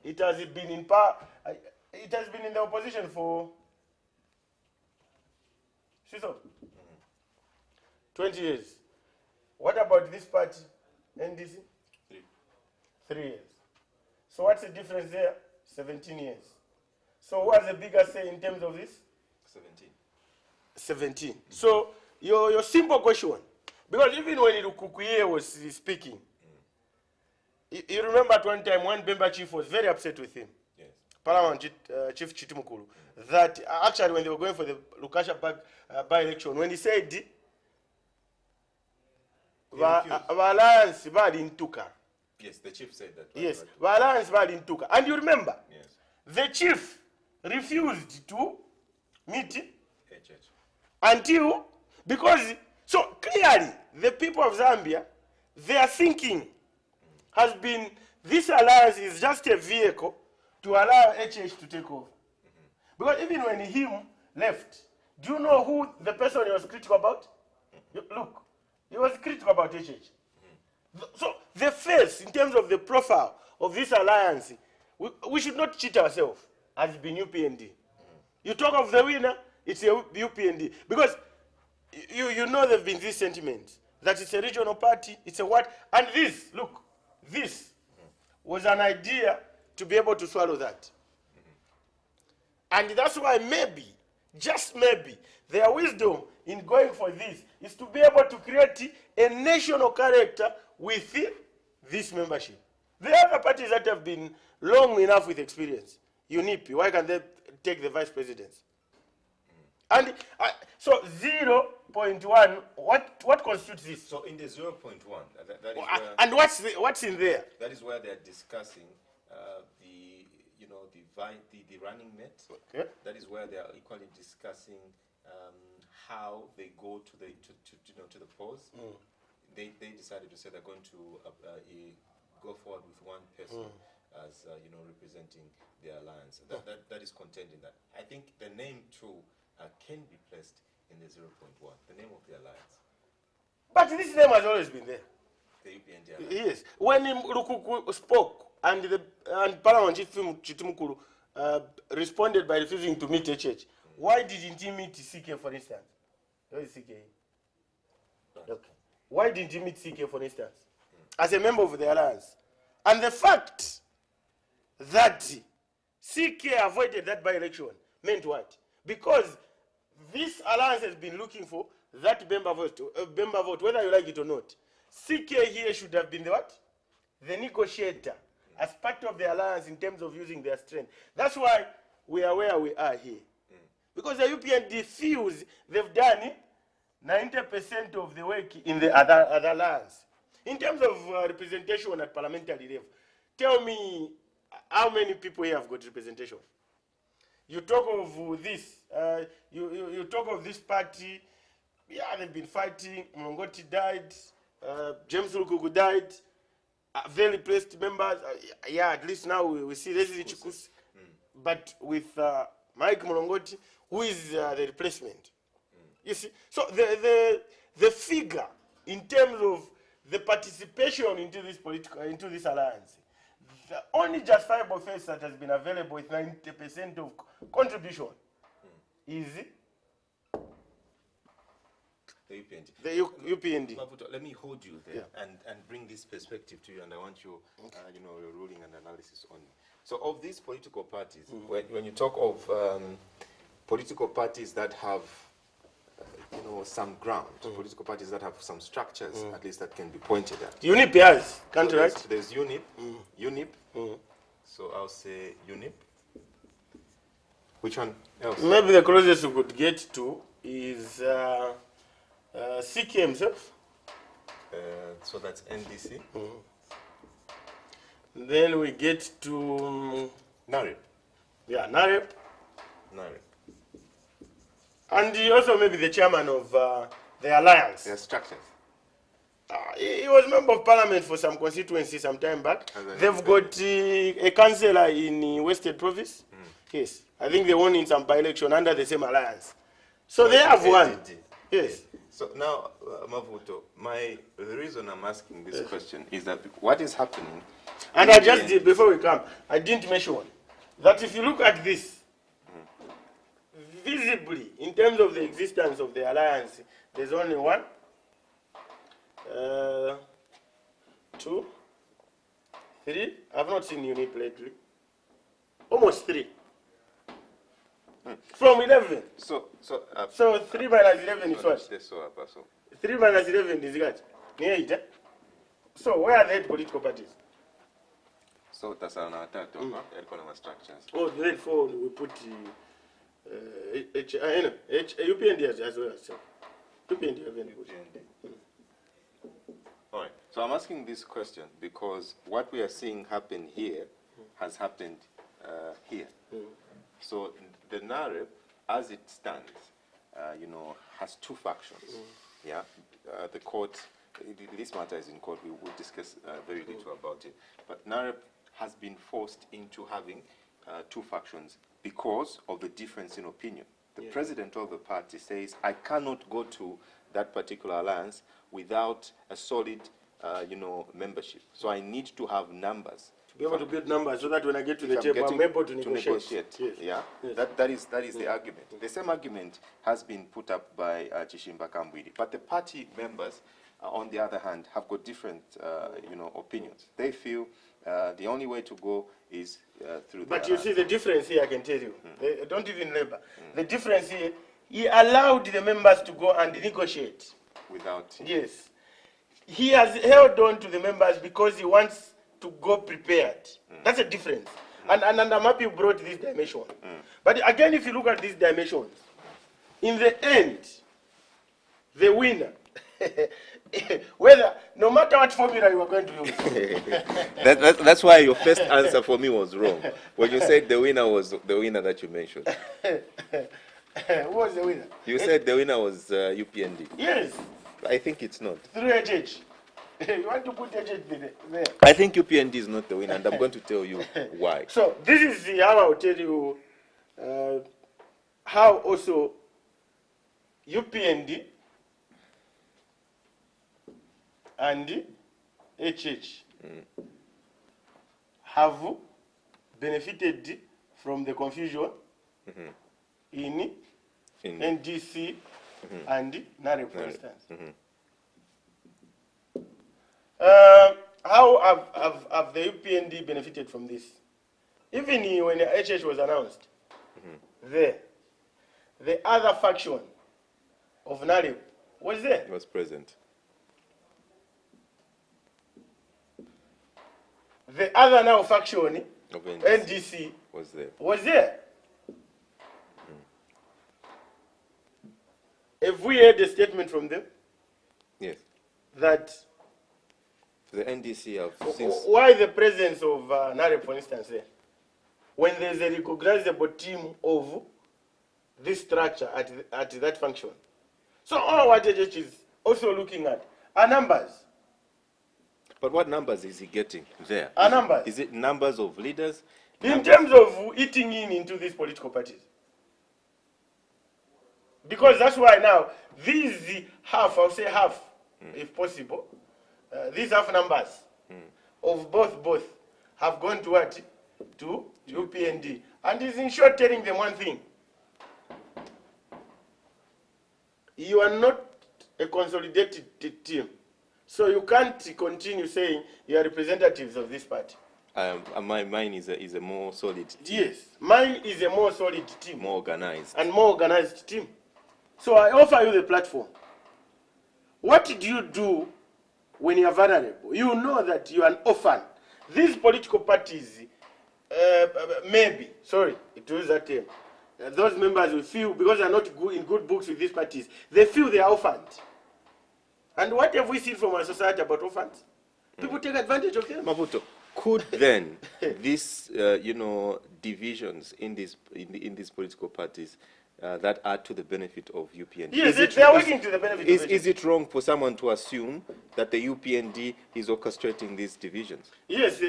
it has been in power, it has been in the opposition for 20 years. What about this party, NDC? 3 years. So what's the difference there? 17 years. So what's the bigger say in terms of this? 17. So your simple question, because even when Irukukuye was speaking, you remember at one time one Bemba chief was very upset with him. Yes. Parliament Chief Chitimukulu. That actually when they were going for the Lukasha by-election, when he said, Alliance Badintuka. Yes, the chief said that. Yes, Alliance Badintuka. And you remember, yes, the chief refused to meet until, because, so clearly, the people of Zambia, their thinking has been, this alliance is just a vehicle to allow HH to take over. Because even when him left, do you know who the person he was critical about? Look, he was critical about HH. So the face, in terms of the profile of this alliance, we should not cheat ourselves as being UPND. You talk of the winner, it's a UPND. Because you know there have been this sentiment that it's a regional party, it's a what? And this, look, this was an idea to be able to swallow that. And that's why maybe, just maybe, their wisdom in going for this is to be able to create a national character with this membership. The other parties that have been long enough with experience, UNIP, why can't they take the vice presidency? And so 0.1, what constitutes this? So in the 0.1, that is where, and what's in there? That is where they are discussing the running mate. Okay. That is where they are equally discussing how they go to the polls. They decided to say they're going to go forward with one person as representing the alliance. That is contained in that. I think the name too can be placed in the 0.1, the name of the alliance. But this name has always been there. The UPND alliance. Yes. When Rukuku spoke and Parliament Chief Chitimukulu responded by refusing to meet HH, why didn't he meet CK, for instance? Where is CK? Okay. Why didn't he meet CK, for instance? As a member of the alliance. And the fact that CK avoided that by-election meant what? Because this alliance has been looking for that Bemba vote, whether you like it or not. CK here should have been the what? The negotiator, as part of the alliance in terms of using their strength. That's why we are where we are here. Because the UPND feels they've done 90% of the work in the other alliance. In terms of representation at parliamentary level, tell me how many people here have got representation? You talk of this, you talk of this party, yeah, they've been fighting, Mlongoti died, James Lukugu died, very placed members, yeah, at least now we see Leslie Chikusi, but with Mike Mlongoti, who is the replacement. You see, so the figure in terms of the participation into this alliance, the only justifiable face that has been available with 90% of contribution is The UPND. The UPND. Maputo, let me hold you there Yeah. and bring this perspective to you, and I want your, your ruling and analysis on it. So, of these political parties, when you talk of political parties that have, some ground, political parties that have some structures, at least that can be pointed at. UNIP has, country, so there's UNIP, UNIP. So I'll say UNIP. Which one else? Maybe the closest we could get to is CK himself. So that's NDC. Then we get to NAREP. Yeah, NAREP. NAREP. And also maybe the chairman of the alliance. Their structures. He was member of parliament for some constituency some time back. They've got a councillor in Western Province. Yes. I think they won in some by-election under the same alliance. So they have one. Yes. So now, Mavuto, the reason I'm asking this question is that what is happening... And I just did, before we come, I didn't mention that if you look at this, visibly, in terms of the existence of the alliance, there's only one, 2, 3. I've not seen UNIP lately. Almost 3. From 11. So 3 minus 11 is what? 3 minus 11 is what? 8. So where are the political parties? So that's our structures. Oh, therefore we put UPND as well. UPND. All right. So I'm asking this question because what we are seeing happen here has happened here. So the NAREP, as it stands, has 2 factions. Yeah, the court. This matter is in court. We will discuss very little about it. But NAREP has been forced into having 2 factions because of the difference in opinion. The president of the party says, I cannot go to that particular alliance without a solid, membership. So I need to have numbers. To be able to build numbers so that when I get to the table, I'm able to negotiate. Yes. Yeah, yes. That is the argument. The same argument has been put up by Chishimba Kambwidi. But the party members, on the other hand, have got different, opinions. They feel the only way to go is through. But you see the difference here. I can tell you. They don't even labor. The difference here. He allowed the members to go and negotiate. Without. Yes. He has held on to the members because he wants to go prepared. That's a difference. And I'm happy you brought this dimension. But again, if you look at these dimensions, in the end, the winner, whether, no matter what formula you are going to use. That's why your first answer for me was wrong. When you said the winner was the winner that you mentioned. Who was the winner? You said the winner was UPND. Yes. I think it's not. Through HH. You want to put HH there? I think UPND is not the winner, and I'm going to tell you why. So this is how I will tell you how also UPND and HH have benefited from the confusion in NDC and NAREP, for instance. How have the UPND benefited from this? Even when the HH was announced, the other faction of NAREP was there. It was present. The other now faction of NDC was there. Have we heard a statement from them? Yes. That the NDC have since... Why the presence of NAREP, for instance, there? When there's a recognizable team of this structure at that function. So all what HH is also looking at are numbers. But what numbers is he getting there? Are numbers. Is it numbers of leaders? In terms of eating into these political parties. Because that's why now, these half, I'll say half, if possible, these half numbers of both have gone to what? To UPND. And is in short telling them one thing. You are not a consolidated team. So you can't continue saying you are representatives of this party. Mine is a more solid team. Yes, mine is a more solid team. More organized. And more organized team. So I offer you the platform. What do you do when you are vulnerable? You know that you are an orphan. These political parties, maybe, sorry, to use that term, those members will feel, because they are not good in good books with these parties, they feel they are orphaned. And what have we seen from our society about orphans? People take advantage of them. Maputo, could then these, divisions in these political parties that add to the benefit of UPND? Yes, they are working to the benefit of Is it wrong for someone to assume that the UPND is orchestrating these divisions? Yes,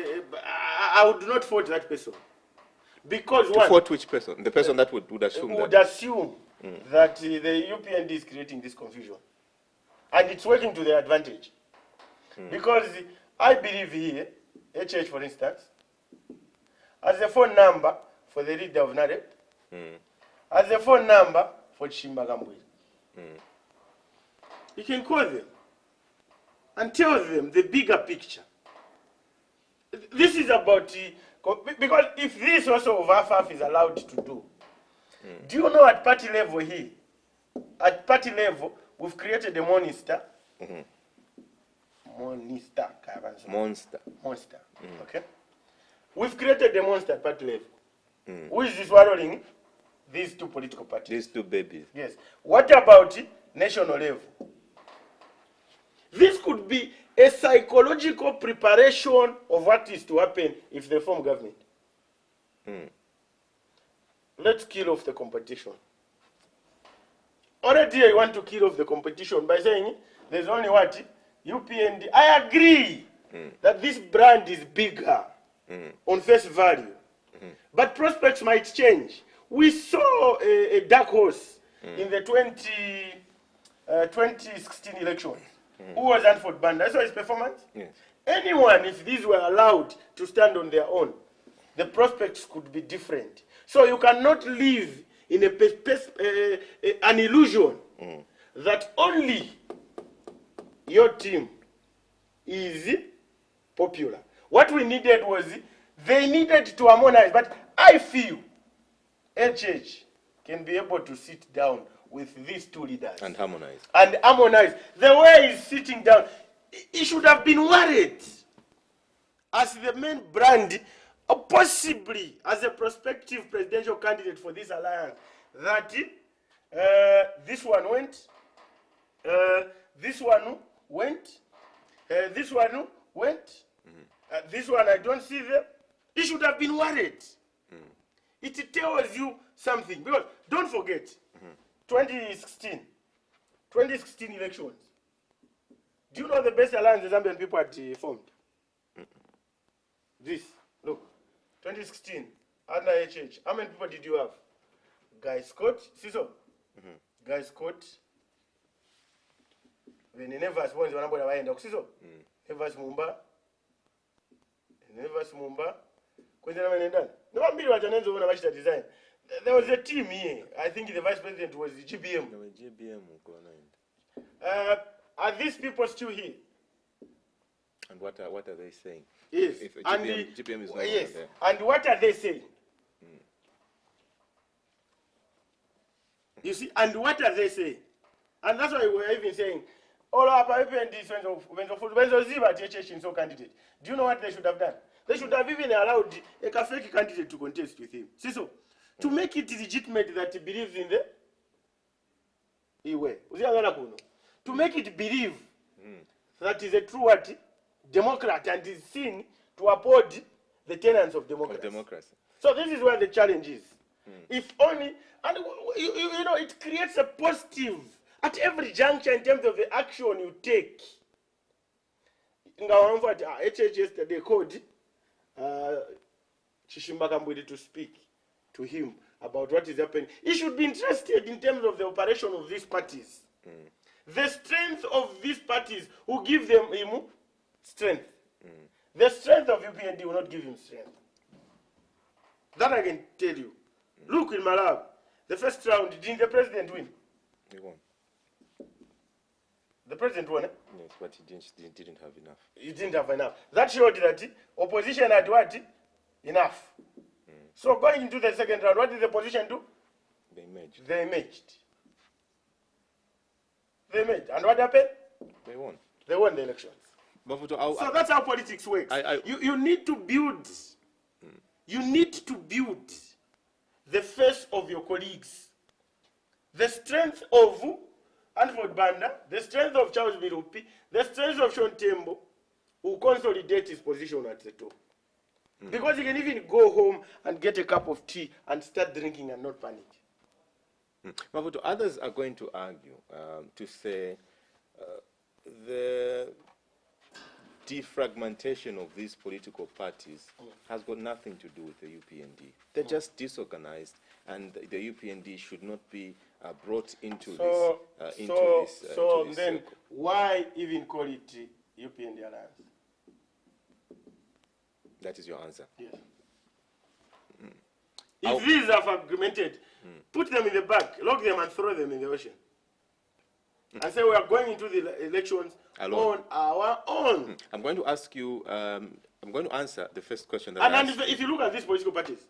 I would not fault that person. Because to fault which person? The person that would assume that? Would assume that the UPND is creating this confusion. And it's working to their advantage. Because I believe here, HH for instance, has a phone number for the leader of NAREP, has a phone number for Chimbagambwe. You can call them and tell them the bigger picture. This is about, because if this also of AFAF is allowed to do, do you know at party level here, at party level, we've created a monster. Monster. Okay? We've created a monster at party level. Who is swallowing these two political parties? These two babies. Yes. What about national level? This could be a psychological preparation of what is to happen if they form government. Let's kill off the competition. Already I want to kill off the competition by saying there's only what? UPND. I agree that this brand is bigger on face value. But prospects might change. We saw a dark horse in the 2016 elections. Who was Anford Banda? I saw his performance. Yes. Anyone, if these were allowed to stand on their own, the prospects could be different. So you cannot live in an illusion that only your team is popular. What we needed was, they needed to harmonize, but I feel HH can be able to sit down with these two leaders. And harmonize. And harmonize. The way he's sitting down, he should have been worried as the main brand, or possibly as a prospective presidential candidate for this alliance, that this one went, this one went, this one went, this one I don't see them. He should have been worried. It tells you something. Because don't forget, 2016 elections. Do you know the best alliance the Zambian people had formed? This, look, 2016, under HH. How many people did you have? Guy Scott, Siso? Guy Scott. When he never was one of the Siso? Never Mumba. Never Mumba. Design. There was a team here. I think the vice president was the GBM. Are these people still here? And what are they saying? Yes. If GBM is not yes. there. And what are they saying? You see, and what are they saying? And that's why we're even saying, all our PND candidate. Do you know what they should have done? They should have even allowed a fake candidate to contest with him. See, so to make it legitimate that he believes in the Iwe. To make it believe that he's a true what? Democrat and is seen to uphold the tenets of democracy. So this is where the challenge is. If only, and you know, it creates a positive at every juncture in terms of the action you take. HH yesterday called Chishimbagambwidi to speak to him about what is happening. He should be interested in terms of the operation of these parties. The strength of these parties will give them him strength. The strength of UPND will not give him strength. That I can tell you. Look in Malawi, the first round, didn't the president win? He won. The president won. Yes, but he didn't have enough. He didn't have enough. That showed that opposition had what? Enough. So going into the second round, what did the opposition do? They merged. They merged. They merged. And what happened? They won. They won the elections. So that's how politics works. You need to build. You need to build the face of your colleagues. The strength of Anford Banda, the strength of Charles Mirupi, the strength of Sean Tembo will consolidate his position at the top. Because he can even go home and get a cup of tea and start drinking and not panic. Mavuto, others are going to argue to say the defragmentation of these political parties has got nothing to do with the UPND. They're just disorganized, and the UPND should not be brought into this. So then, why even call it UPND Alliance? That is your answer. Yes. If these are fragmented, put them in the bag, lock them, and throw them in the ocean. And say we are going into the elections on our own. I'm going to ask you. I'm going to answer the first question that and if you look at these political parties,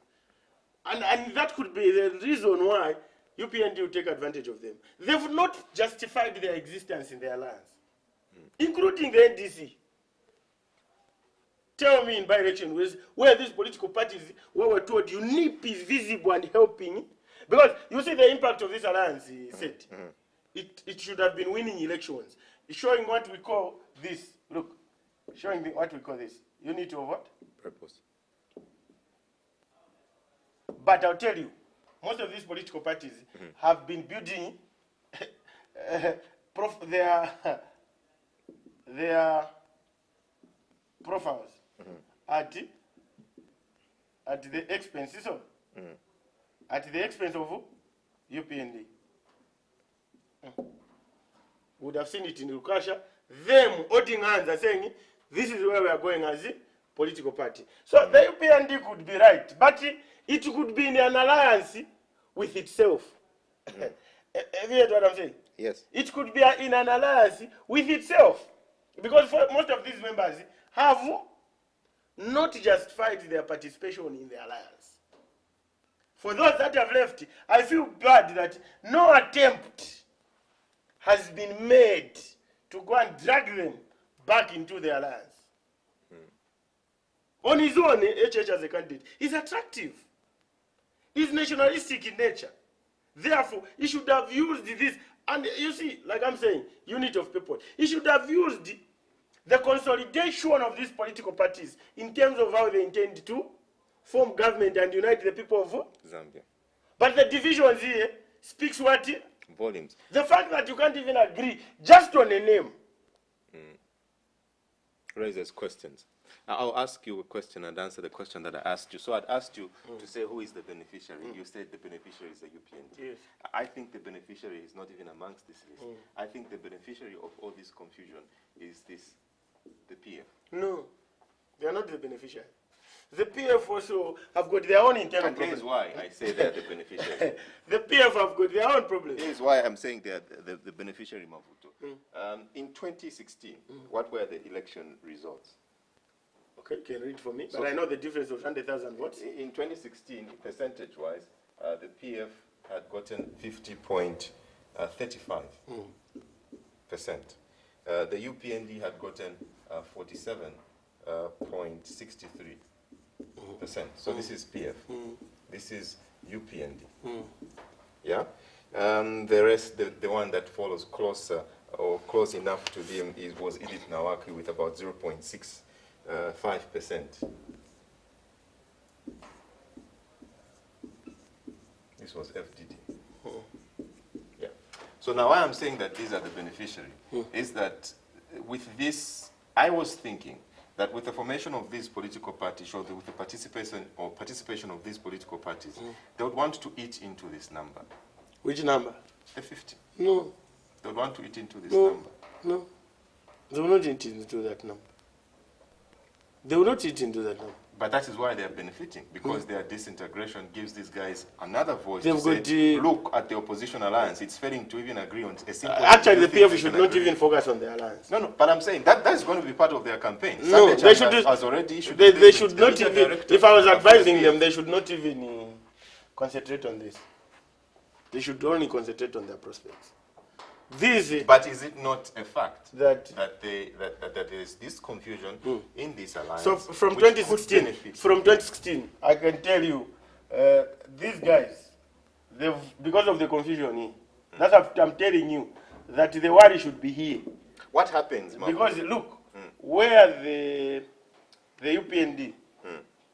and that could be the reason why UPND will take advantage of them. They've not justified their existence in the alliance, including the NDC. Tell me in by-election where these political parties were told UNIP is visible and helping, because you see the impact of this alliance. He said it should have been winning elections. It's showing what we call this. Look, showing what we call this unit of what? Purpose. But I'll tell you, most of these political parties have been building their profiles at the expense at the expense of UPND. Would have seen it in Lukasha, them holding hands and saying, this is where we are going as a political party. So the UPND could be right, but it could be in an alliance with itself. Have you heard what I'm saying? Yes. It could be in an alliance with itself. Because most of these members have not justified their participation in the alliance. For those that have left, I feel bad that no attempt has been made to go and drag them back into the alliance. On his own, HH as a candidate is attractive. He's nationalistic in nature. Therefore, he should have used this. And you see, like I'm saying, unit of people. He should have used the consolidation of these political parties in terms of how they intend to form government and unite the people of Zambia. But the divisions here speaks what? Volumes. The fact that you can't even agree just on a name raises questions. I'll ask you a question and answer the question that I asked you. So I'd asked you to say who is the beneficiary. You said the beneficiary is the UPND. Yes. I think the beneficiary is not even amongst this list. I think the beneficiary of all this confusion is the PF. No, they are not the beneficiary. The PF also have got their own internal problems. Here's why I say they are the beneficiary. The PF have got their own problems. Here's why I'm saying they are the beneficiary, Mavuto. In 2016, what were the election results? Okay, can you read for me? So but I know the difference of 100,000 votes. In 2016, percentage-wise, the PF had gotten 50.35%. The UPND had gotten 47.63%. So this is PF. This is UPND. Yeah? The rest, the one that follows closer or close enough to them was Edith Nawaki with about 0.65%. This was FDD. Yeah. So now why I'm saying that these are the beneficiary is that with this, I was thinking that with the formation of these political parties, or with the participation of these political parties, they would want to eat into this number. Which number? The 50. No. They would want to eat into this number. No. They will not eat into that number. They will not eat into that number. But that is why they are benefiting, because their disintegration gives these guys another voice They've to say, got, look at the opposition alliance, it's failing to even agree on a simple... Actually, the PF should not even focus on the alliance. No, but I'm saying that is going to be part of their campaign. No, they should, has already issued they should not even, if I was advising them, they should not even concentrate on this. They should only concentrate on their prospects. But is it not a fact that there is this confusion in this alliance? So from 2016, I can tell you, these guys, because of the confusion, that's what I'm telling you, that the worry should be here. What happens, Mama? Because look, where the UPND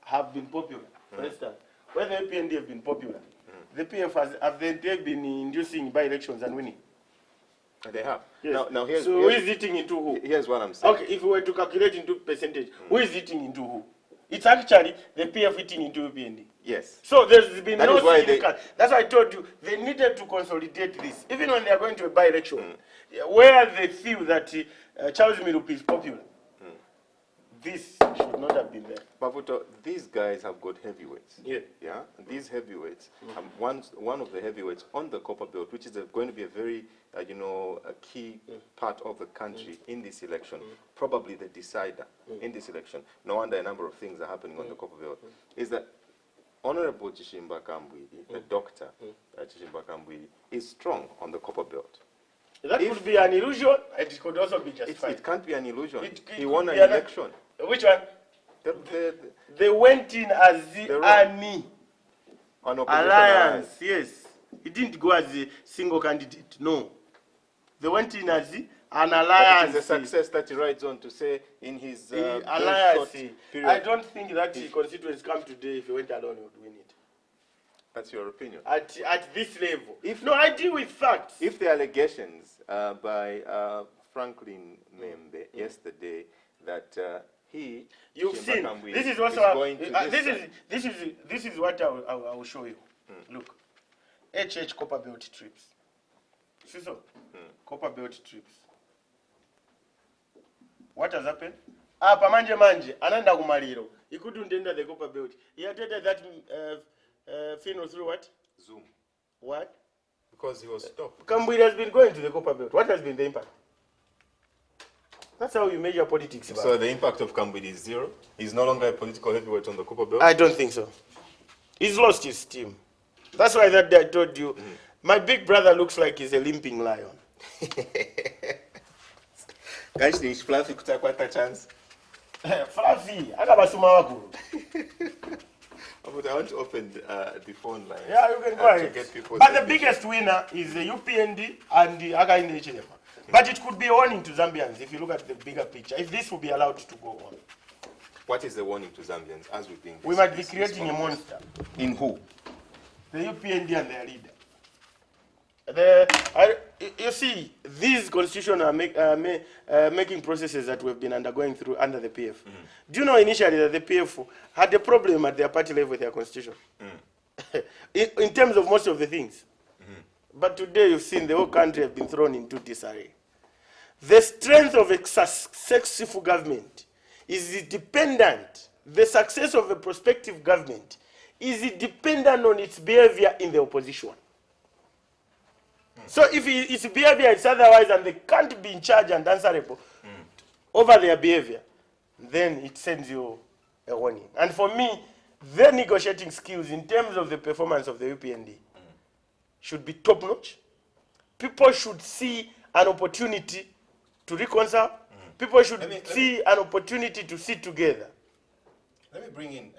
have been popular, for instance, where the UPND have been popular, the PF have they been inducing by-elections and winning? They have. Yes. Now here's, so who is eating into who? Here's what I'm saying. Okay, if we were to calculate into percentage, who is eating into who? It's actually the PF eating into UPND. Yes. So there's been That no is why significant. That's why I told you they needed to consolidate this. Even when they are going to a by-election, where they feel that Charles Milupi is popular, this should not have been there. Bavuto, these guys have got heavyweights. Yeah. Yeah. And these heavyweights, one of the heavyweights on the copper belt, which is going to be a very, a key part of the country in this election, probably the decider in this election. No wonder a number of things are happening on the copper belt. Is that Honorable Chishimba Kambwili, the doctor Chishimba Kambwili, is strong on the copper belt. That could be an illusion. It could also be justified. It can't be an illusion. He could won an be an election. Which one? They went in as the army. Alliance, yes. He didn't go as a single candidate, no. They went in as an alliance. But it is a success that he rides on to say in his alliance. period. I don't think that the constituents come today if he went alone, he would win it. That's your opinion. At this level. No, I deal with facts. If the allegations by Franklin Membe yesterday that you've seen. This is also this is what I will show you. Look, HH Copper Belt trips. See so? Copper Belt trips. What has happened? Manje ananda kumaliro. He couldn't enter the Copper Belt. He attended that funeral through what? Zoom. What? Because he was stopped. Kambwili has been going to the Copper Belt. What has been the impact? That's how you measure politics. So the impact of Kambwili is zero? He's no longer a political heavyweight on the Copper Belt? I don't think so. He's lost his steam. That's why that day I told you, my big brother looks like he's a limping lion. Guys, is Fluffy kutakwata chance? Fluffy, akabasuma wakuru. But I want to open the phone line. Yeah, you can go ahead. But the biggest winner is the UPND and the Ndc. But it could be a warning to Zambians if you look at the bigger picture, if this will be allowed to go on. What is the warning to Zambians as we think? We might be creating a monster. In who? The UPND and their leader. You see, these constitutions are making processes that we've been undergoing through under the PF. Do you know initially that the PF had a problem at their party level with their constitution? In terms of most of the things. But today you've seen the whole country have been thrown into disarray. The strength of a successful government is dependent, the success of a prospective government is dependent on its behavior in the opposition. So if its behavior is otherwise and they can't be in charge and answerable over their behavior, then it sends you a warning. And for me, their negotiating skills in terms of the performance of the UPND should be top-notch. People should see an opportunity to reconcile. People should see an opportunity to sit together. Let me bring in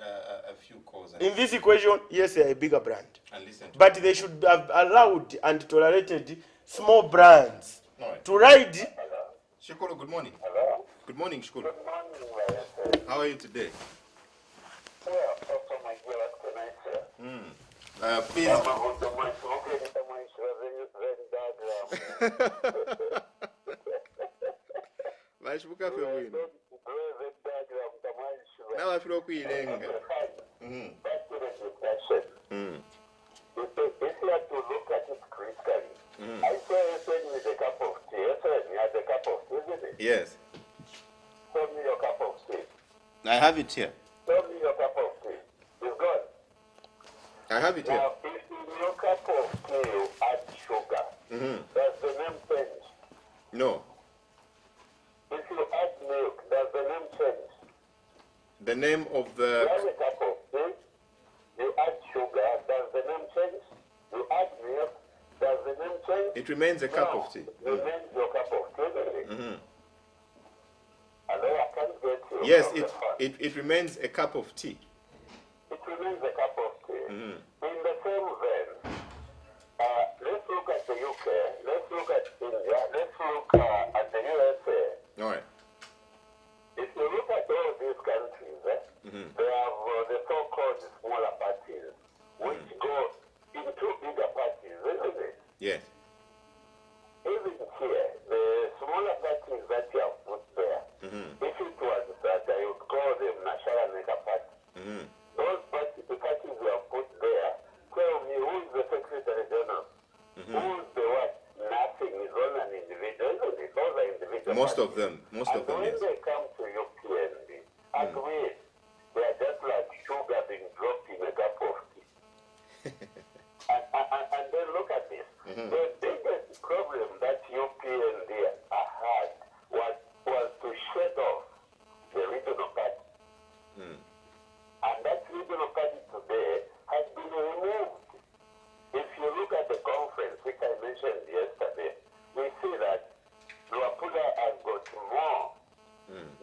a few calls. In this equation, yes, they are a bigger brand. And listen to but they should have allowed and tolerated small brands to ride. Shukuru, good morning. Good morning, Shukuru. How are you today? Please. Vashibuka fe wino. Now I feel kuilenga. If you have to look at it critically, I saw you saying with a cup of tea. I saw you had a cup of tea, isn't it? Yes. Show me your cup of tea. I have it here. Show me your I have it here. Now, if in your cup of tea you add sugar, does the name change? No. If you add milk, does the name change? The name of You the... have a cup of tea, you add sugar, does the name change? You add milk, does the name change? It remains a cup No, of tea. it remains your cup of tea, isn't it? Although I can't get you Yes, from the front. it remains a cup of tea. It remains a cup of tea. In the same vein, let's look at the UK, let's look at India, let's look at the USA. All right. If you look at all these countries, they have the so-called smaller parties, which go into bigger parties, isn't it? Yes. Even here, the smaller parties that you have put there, if it was that I would call them National Mega Party, those parties you have put there, tell me who is the Secretary General? Who is the what? Nothing is on an individual, isn't it? Those are individual Most parties. of them, And when yes. they come to UPND, at least they are just like sugar being dropped in a cup of tea. and then look at this. The biggest problem that UPND had was to shed off the regional party. And that regional party today has been removed. If you look at the conference, which I mentioned yesterday, we see that Luapula has got more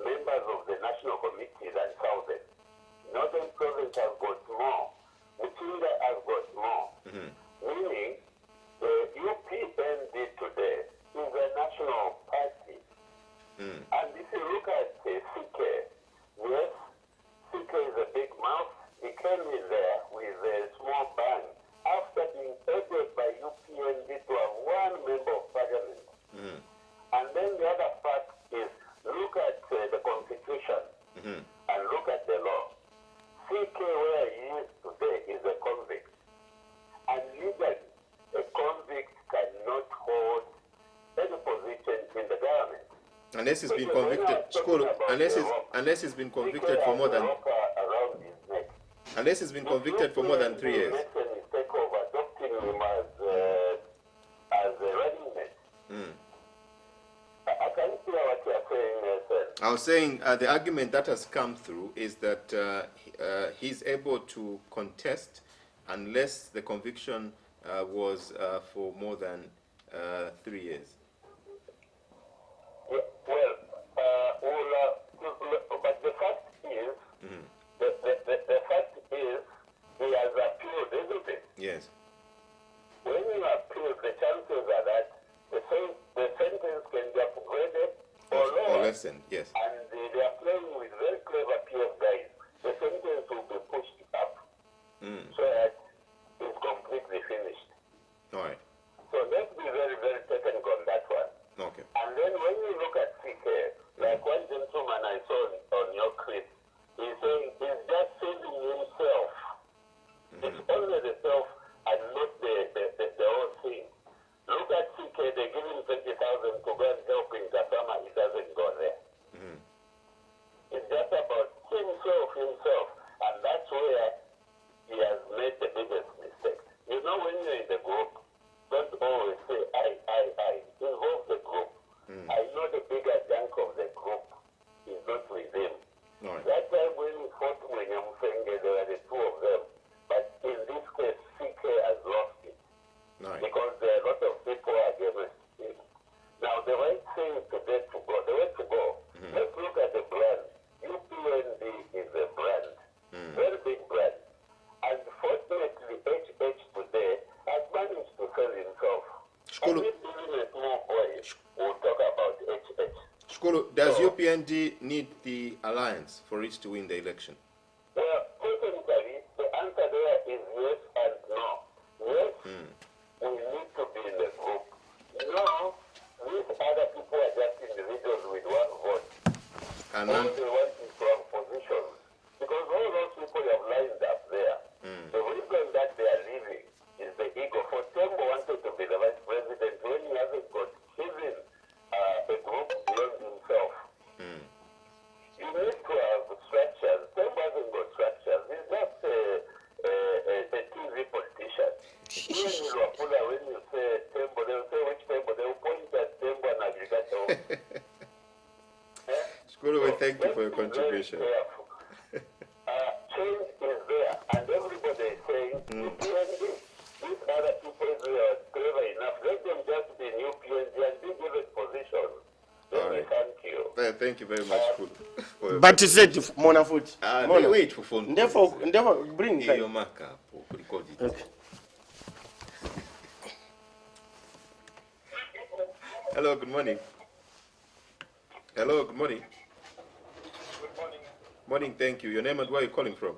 members of the National Committee than Southern. Northern Province has got more. Mutinga has got more. Meaning, the UPND today is a national party. And if you look at CK, yes, CK is a big mouth. He came in there with a small bang after being elected by UPND to have one member of parliament. And then the other fact is, look at the constitution and look at the law. CK, where he is today, is a convict. And legally, a convict cannot hold any position in the government. Unless he's been convicted, unless he's been convicted for more than... Unless he's been convicted for more than 3 years. I was saying the argument that has come through is that he's able to contest unless the conviction was for more than 3 years. But the fact is, the fact is, he has appealed, isn't it? Yes. When you appeal, the chances are that the sentence can be upgraded or lower. Or lessened, yes. And they are playing with very clever PF guys. The sentence will be pushed up so that it's completely finished. All right. So let's be very, very technical on that one. Okay. And then when you look at CK, like one gentleman I saw on your clip, he's saying he's just saving himself. It's only the self and not the whole thing. Look at CK, they give him 20,000 to go and help in Kasama, he doesn't go there. It's just about himself. And that's where he has made the biggest mistake. You know, when you're in the group, don't always say, I. Involve the group. I know the bigger chunk of the group is not with him. Right. That time when we fought Mwenyamfenge, there were the two of them. But in this case, CK has lost it. Right. Because there are a lot of people against him. Now, the right thing today to go, the way to go, let's look at the brand. UPND is a brand, very big brand. And fortunately, HH today has managed to sell himself. And if giving a small boy, we'll talk about HH. Shkolo, does UPND need the alliance for it to win the election? Well, technically, the answer there is yes and no. Yes, we need to be in the group. No, these other people are just individuals with one vote. And all they want is to have positions. Because all those people have lined up there. The reason that they are leaving is the ego. For Tembo wanted to be the vice president when he hasn't got even a group beyond himself. You need to have structures. Tembo has Here in Luapula, when you say temple, they'll say which temple? They'll point at temple and agriculture. Schoolboy, thank you for your contribution. Change is there, and everybody is saying, UPND, these other people are clever enough. Let them just be new PND and be given positions. All right. Thank you. Thank you very much, for But you said Mona foot. Wait for phone. Therefore, bring your marker. Okay. Hello, good morning. Hello, good morning. Good morning. Morning, thank you. Your name and where are you calling from?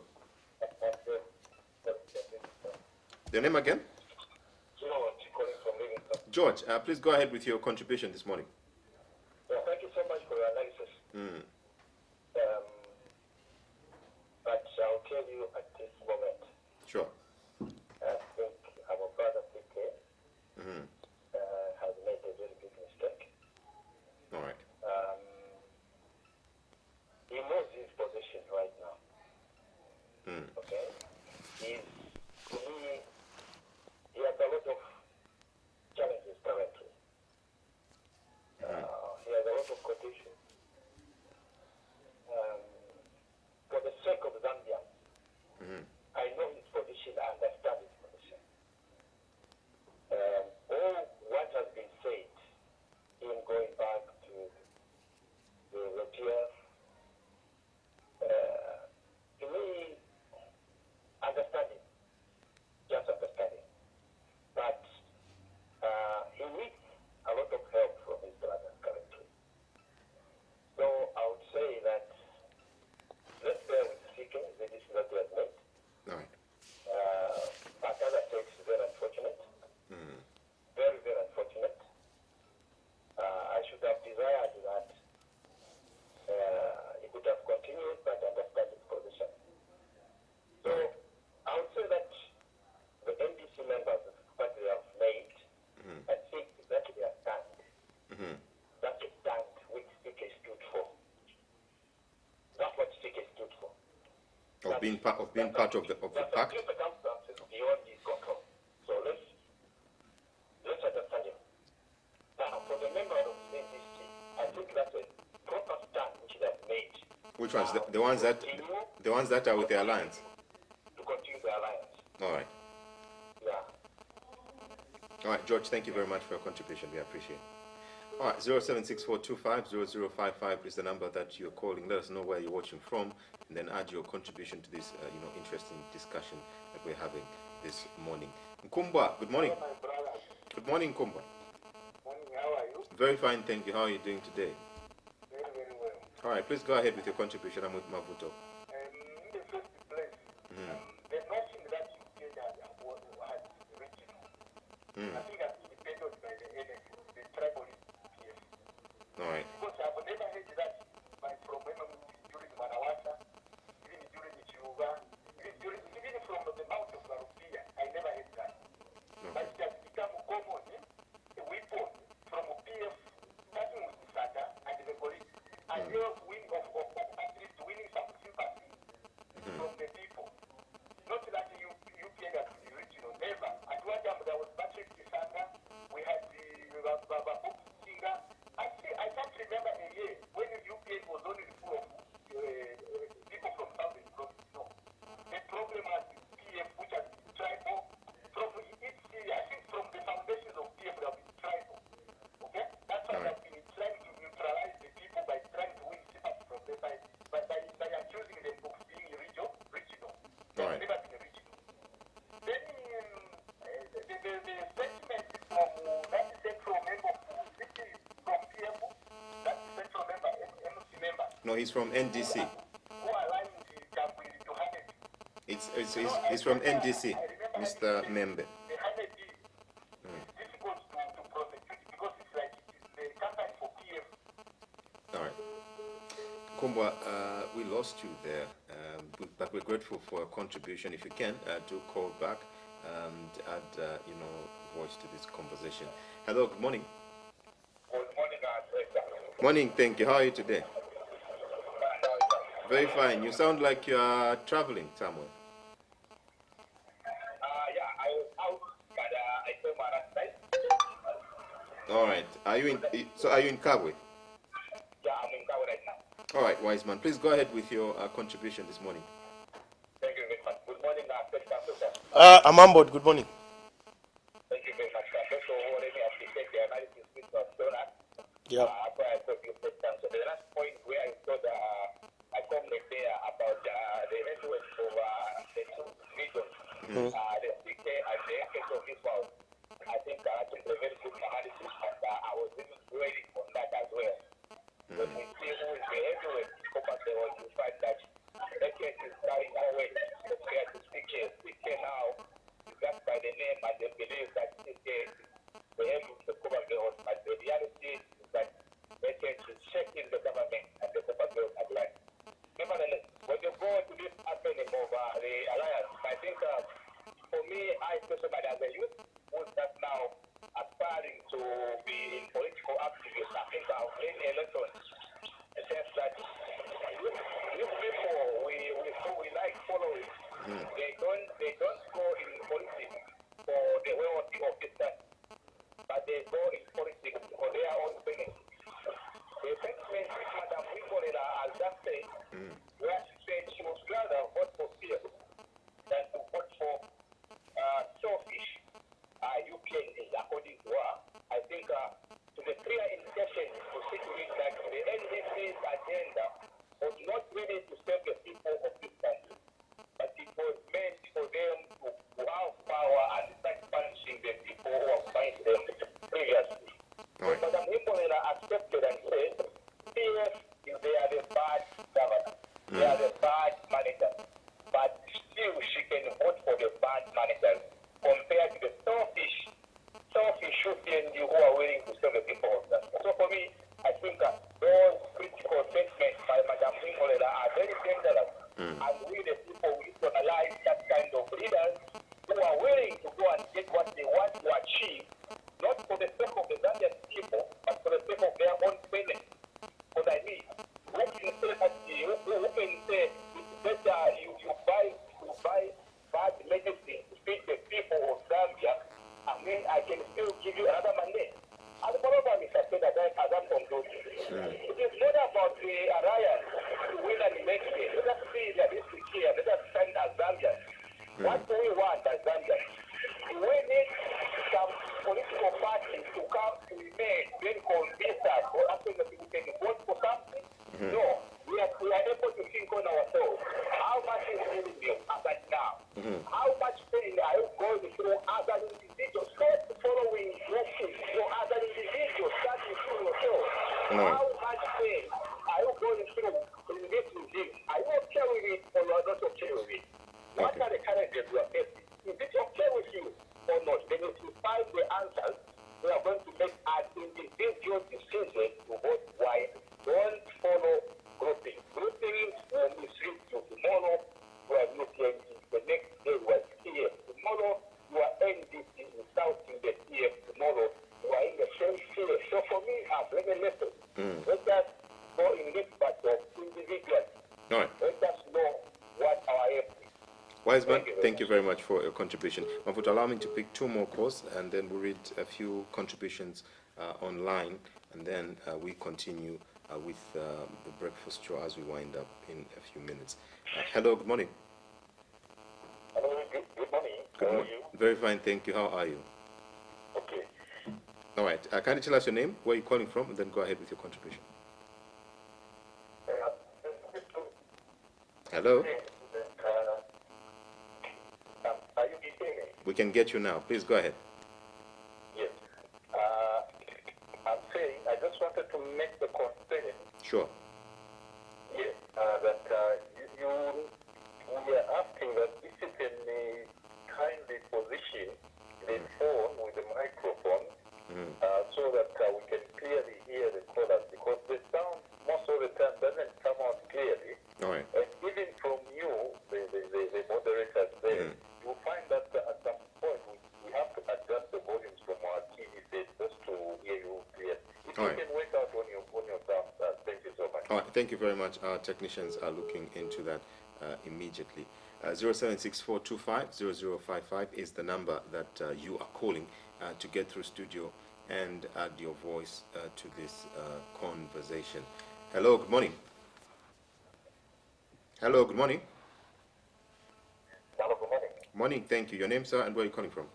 Your name again? George, calling from Livingston. George, please go ahead with your contribution this morning. Well, thank you so much for your analysis. But I'll tell you at this moment, Sure. I think our brother PK has made a very big mistake. All right. He knows his position right now. Okay? He has a lot of challenges currently. He has a lot of quotations. For the sake of Zambia, I know his position, I understand his position. All what has been said, him going back to the PF, to me, understanding, just understanding. But he needs a lot of help from his brothers currently. So I would say that let's bear with seeking the decision that we have made. All right. But as I said, it's very unfortunate. Very, very unfortunate. I should have desired that he could have continued, but understand his position. So I would say that the NDC members, what they have made, I think exactly their stand. That's the stand which CK stood for. That's what CK stood for. Of being part of the pact. Circumstances beyond his control. So let's understand him. Now, for the members of the NDC, I think that's a proper stand which they have made. Which ones? The ones that are with the alliance. To continue the alliance. All right. Yeah. All right, George, thank you very much for your contribution. We appreciate it. All right, 0764250055 is the number that you're calling. Let us know where you're watching from, and then add your contribution to this, interesting discussion that we're having this morning. Nkumba, good morning. Hello, my brother. Good morning, Nkumba. Morning, how are you? Very fine, thank you. How are you doing today? Very, very well. All right, please go ahead with your contribution. I'm with Mavuto. In the first place, the notion that you said that was original, I think has been depended by the NF, the tribalist PF. All right. Because I've never heard that from during Manawasa, even during Chiuga, even from the mouth of Garupia, I never heard that. But it has become common, a weapon from PF, starting with Sata and the police, and they are at least winning some sympathy from the people. Not that UPN has been original, never. At one time there was Patrick Kisanga, we had the Baba Kinga. I can't remember a year when UPN was only full of people from Southern Province. No. The problem has been PF, which has been tribal. I think from the foundations of PF, they have been tribal. Okay? That's why they have been trying to neutralize the people by trying to win sympathy from them, by accusing them of being regional. They have never been regional. Then the statement from that central member, from PF, that central member, MC member. No, he's from NDC. Who aligned to Hamed. He's from NDC, Mr. Membe. The Hamed is difficult to prosecute because it's like the campaign for PF. All right. Kumbwa, we lost you there, but we're grateful for your contribution. If you can, do call back and add, voice to this conversation. Hello, good morning. Good morning, Morning, thank you. How are you today? Very fine. You sound like you are traveling somewhere. Yeah, I was out All right. Are you in? So are you in Kabwe? Yeah, I'm in Kabwe right now. All right, wise man. Please go ahead with your contribution this morning. Thank you very much. Good morning, State Council, sir. I'm on board. Good morning. Thank you very much, sir. First of all, let me appreciate the analysis which was done. Yeah. After I thought you State Council, the last point where I thought I comment there about the influence of the two regions, the CK and the effect of this one. I think I think a very good analysis, and I was even dwelling on that as well. When we see who is the heavyweight Copper, you find that AK is carrying more weight compared to CK. CK now is just by the name and they believe that CK is the heavyweight Copper, but the reality is that AK is shaking the government and the Copper alliance. Nevertheless, when you go to this happening of the alliance, I think for me, I personally as a youth who's just now aspiring to be in political activism, I think I've learned a lesson. It says that these people we like following, they don't go in politics for the well-being of this country, but they go in politics for their own benefit. The sentiment which Madam Nicoleta has just said, where she said she would rather vote for fear than to vote for selfish UPND, according to her. I think to the clear indication to see to it that the NDC's agenda was not really to serve the people of this country, but it was meant for them to have power and start punishing the people who have punished them previously. So Madam Nicoleta accepted and said, PS, they are the bad governors, they are the bad managers, but still she can vote for the bad managers compared to the selfish UPND who are willing to serve the people of that. So for me, I think those critical statements by Madam Nicoleta are very dangerous, and we the people we analyze that kind of leaders who are willing to go and get what they want to achieve, not for the sake of the Zambian people, but for the sake of their own benefit. Because I mean, who can say that who can say it's better you buy bad medicine to feed the people of Zambia, and then I can still give you another mandate. And the problem is I said that as I'm concluding, it is not about the alliance to win an election. Let us be realistic here. Let us stand as Zambians. What do we want as Zambians? Do we need some political parties to come to remain, then convince us or after that we can vote for something? No. We are able to think on ourselves. How much is really new as at now? How much pain are you going through as an individual? Stop following directions. So as an individual, start through yourself. How much pain are you going through in this regime? Are you okay with it or you are not okay with it? What are the challenges you are facing? Is it okay with you or not? Then if you find the answers, we are going to make an individual decision to vote why. Don't follow grouping. Grouping will mislead you. Tomorrow, you are UPND. The next day, you are CF. Tomorrow, you are NDC without in the CF. Tomorrow, you are in the same CF. So for me, I've learned a lesson. Let us go in this battle individually. All right. Let us know what our aim is. Wise man, thank you very much for your contribution. Mahfoud, allow me to pick two more calls, and then we'll read a few contributions online, and then we continue with the breakfast show as we wind up in a few minutes. Hello, good morning. Hello, good morning. Good morning. Very fine, thank you. How are you? Okay. All right. Can you tell us your name, where you're calling from, and then go ahead with your contribution? Hello? Are you getting me? We can get you now. Please go ahead. Yes. I'm saying I just wanted to make the concern. Sure. Yes. That we are asking that if you can kindly position the phone with the microphone so that we can clearly hear the callers, because the sound most of the time doesn't come out clearly. All right. And even from you, the moderators there, you'll find that at some point we have to adjust the volumes from our TV set just to hear you clearly. If you can work out on your sound, thank you so much. All right. Thank you very much. Our technicians are looking into that immediately. 0764250055 is the number that you are calling to get through studio and add your voice to this conversation. Hello, good morning. Hello, good morning. Hello, good morning. Morning, thank you. Your name, sir, and where are you calling from?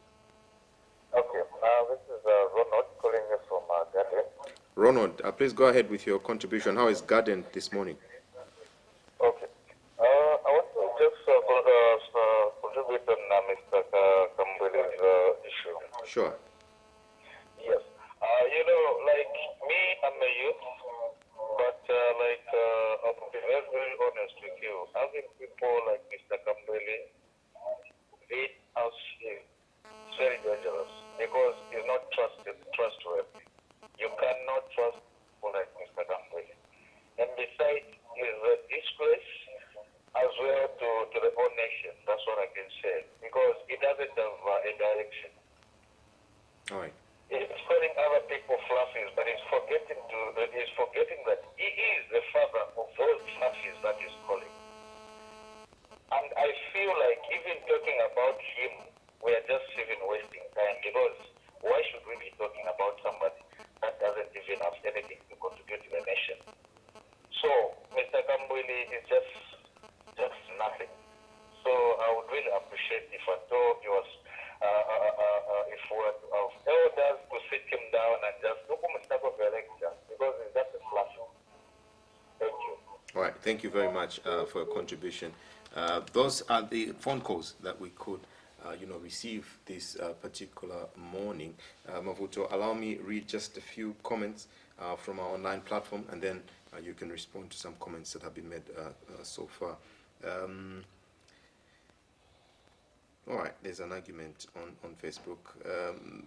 Okay, this is Ronald calling you from Garden. Ronald, please go ahead with your contribution. How is Garden this morning? Okay. I want to just contribute on Mr. Kambwele's issue. Sure. Yes. You know, like me, I'm a youth, but I'll be very, very honest with you. Having people like Mr. Kambwele lead us is very dangerous because he's not trustworthy. You cannot trust people like Mr. Kambwele. And besides, he's a disgrace as well to the whole nation. That's what I can say. Because he doesn't have a direction. All right. He's calling other people fluffies, but he's forgetting that he is the father of those fluffies that he's calling. And I feel like even talking about him, we are just even wasting time, because why should we be talking about somebody that doesn't even have anything to contribute to the nation? So Mr. Kambwele is just nothing. So I would really appreciate if at all he was if we were to have elders to sit him down and just look at Mr. Kambwele, because it's just a flash. Thank you. All right, thank you very much for your contribution. Those are the phone calls that we could, receive this particular morning. Mavuto, allow me read just a few comments from our online platform, and then you can respond to some comments that have been made so far. All right, there's an argument on Facebook.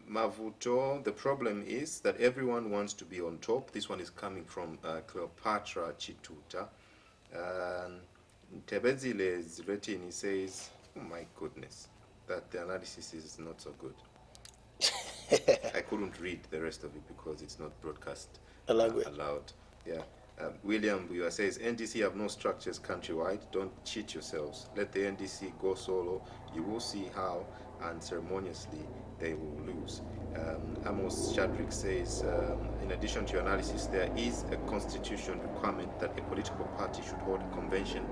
Mavuto, the problem is that everyone wants to be on top. This one is coming from Cleopatra Chituta. Tebezile is written, he says, oh my goodness, that the analysis is not so good. I couldn't read the rest of it because it's not broadcast allowed. Yeah. William Buya says, NDC have no structures countrywide. Don't cheat yourselves. Let the NDC go solo. You will see how unceremoniously they will lose. Amos Shadrick says, in addition to your analysis, there is a constitution requirement that a political party should hold a convention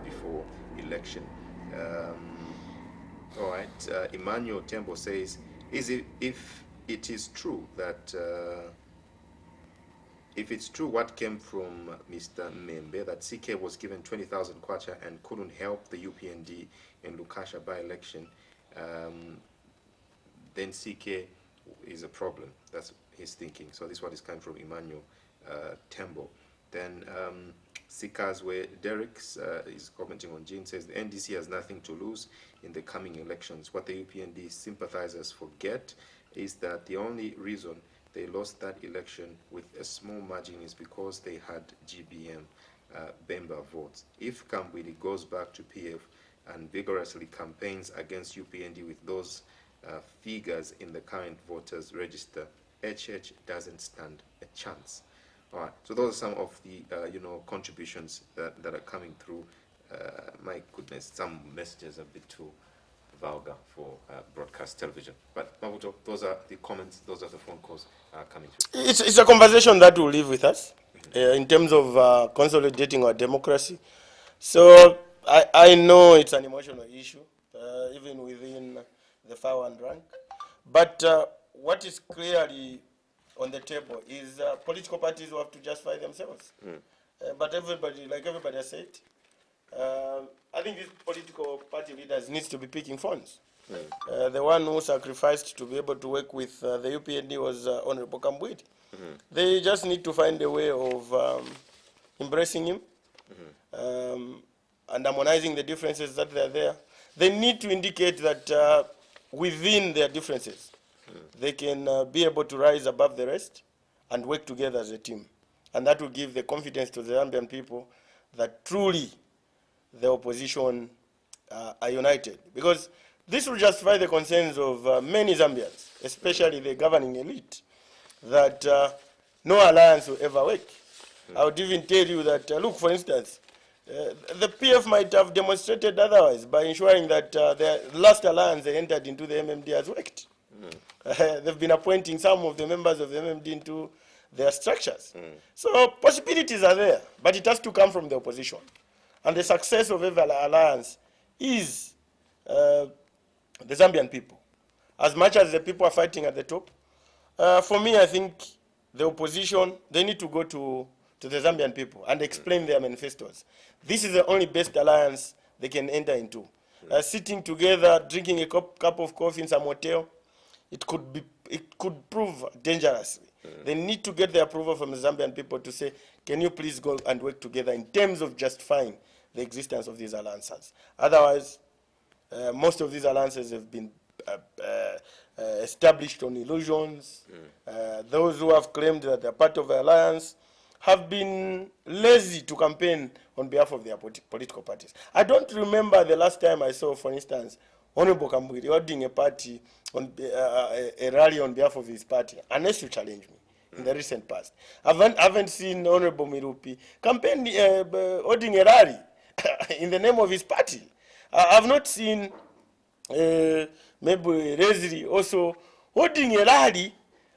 before election. All right. Emmanuel Tembo says, if it is true that if it's true what came from Mr. Membe, that CK was given 20,000 kwacha and couldn't help the UPND in Lukasha by-election, then CK is a problem. That's his thinking. So this one is coming from Emmanuel Tembo. Then Sikazwe Derricks is commenting on Jean, says the NDC has nothing to lose in the coming elections. What the UPND sympathizers forget is that the only reason they lost that election with a small margin is because they had GBM Bemba votes. If Kambwele goes back to PF and vigorously campaigns against UPND with those figures in the current voters register, HH doesn't stand a chance. All right, so those are some of the contributions that are coming through. My goodness, some messages are a bit too vulgar for broadcast television. But Mavuto, those are the comments, those are the phone calls coming through. It's a conversation that will live with us in terms of consolidating our democracy. So I know it's an emotional issue, even within the far and rank. But what is clearly on the table is political parties who have to justify themselves. But everybody, like everybody has said, I think these political party leaders needs to be picking phones. The one who sacrificed to be able to work with the UPND was Honorable Kambwele. They just need to find a way of embracing him and harmonizing the differences that they are there. They need to indicate that within their differences, they can be able to rise above the rest and work together as a team. And that will give the confidence to the Zambian people that truly the opposition are united. Because this will justify the concerns of many Zambians, especially the governing elite, that no alliance will ever work. I would even tell you that, look, for instance, the PF might have demonstrated otherwise by ensuring that the last alliance they entered into the MMD has worked. they've been appointing some of the members of the MMD into their structures. So possibilities are there, but it has to come from the opposition. And the success of every alliance is the Zambian people. As much as the people are fighting at the top, for me, I think the opposition, they need to go to the Zambian people and explain their manifestos. This is the only best alliance they can enter into. Sitting together, drinking a cup of coffee in some hotel, it could prove dangerous. They need to get the approval from the Zambian people to say, can you please go and work together in terms of justifying the existence of these alliances. Otherwise, most of these alliances have been established on illusions. Those who have claimed that they're part of the alliance have been lazy to campaign on behalf of their political parties. I don't remember the last time I saw, for instance, Honorable Kambwiri holding a party, on a rally on behalf of his party, unless you challenge me. In the recent past, I haven't seen Honorable Mirupi campaign holding a rally in the name of his party. I've not seen maybe Rezri also holding a rally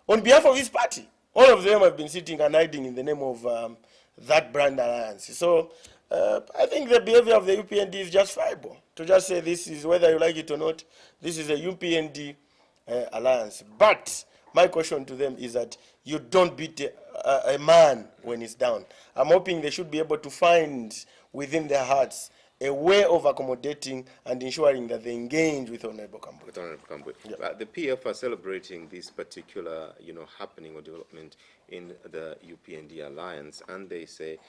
on behalf of his party. All of them have been sitting and hiding in the name of that brand alliance. So I think the behavior of the UPND is justifiable. To just say this is, whether you like it or not, this is a UPND alliance. But my question to them is that you don't beat a man when he's down. I'm hoping they should be able to find within their hearts a way of accommodating and ensuring that they engage with Honorable Kambwe. The PF are celebrating this particular, happening or development in the UPND alliance, and they say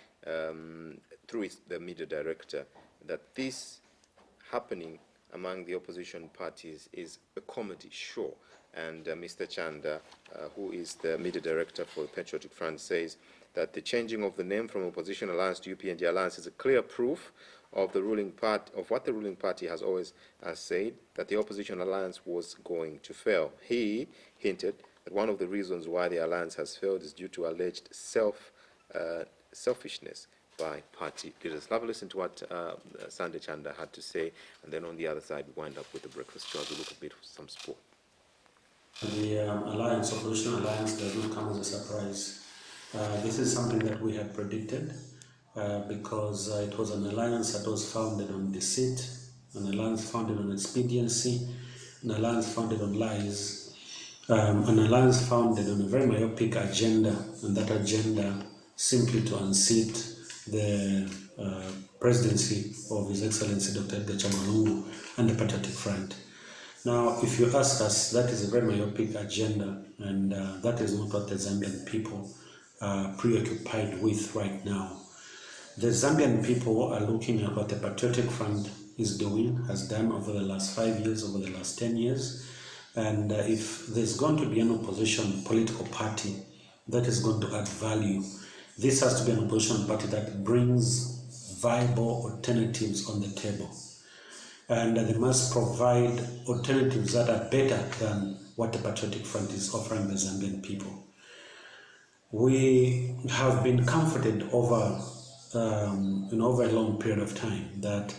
through the media director that this happening among the opposition parties is a comedy show. And Mr. Chanda, who is the media director for the Patriotic Front, says that the changing of the name from Opposition Alliance to UPND Alliance is a clear proof of the ruling part of what the ruling party has always said, that the Opposition Alliance was going to fail. He hinted that one of the reasons why the alliance has failed is due to alleged selfishness by party leaders. Have a listen to what Sandy Chanda had to say, and then on the other side we wind up with the breakfast show as we look a bit for some sport. The alliance, opposition alliance, does not come as a surprise. This is something that we had predicted because it was an alliance that was founded on deceit, an alliance founded on expediency, an alliance founded on lies, an alliance founded on a very myopic agenda, and that agenda simply to unseat the presidency of His Excellency Dr. Gachagua and the Patriotic Front. Now, if you ask us, that is a very myopic agenda, and that is not what the Zambian people are preoccupied with right now. The Zambian people are looking at what the Patriotic Front is doing, has done over the last 5 years, over the last 10 years, and if there's going to be an opposition political party that is going to add value, this has to be an opposition party that brings viable alternatives on the table. And they must provide alternatives that are better than what the Patriotic Front is offering the Zambian people. We have been comforted over over a long period of time that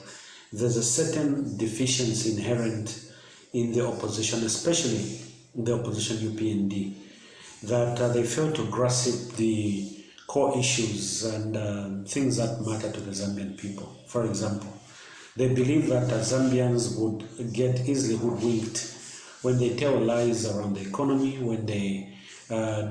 there's a certain deficiency inherent in the opposition, especially the opposition UPND, that they fail to grasp the core issues and things that matter to the Zambian people. For example, they believe that Zambians would get easily hoodwinked when they tell lies around the economy, when they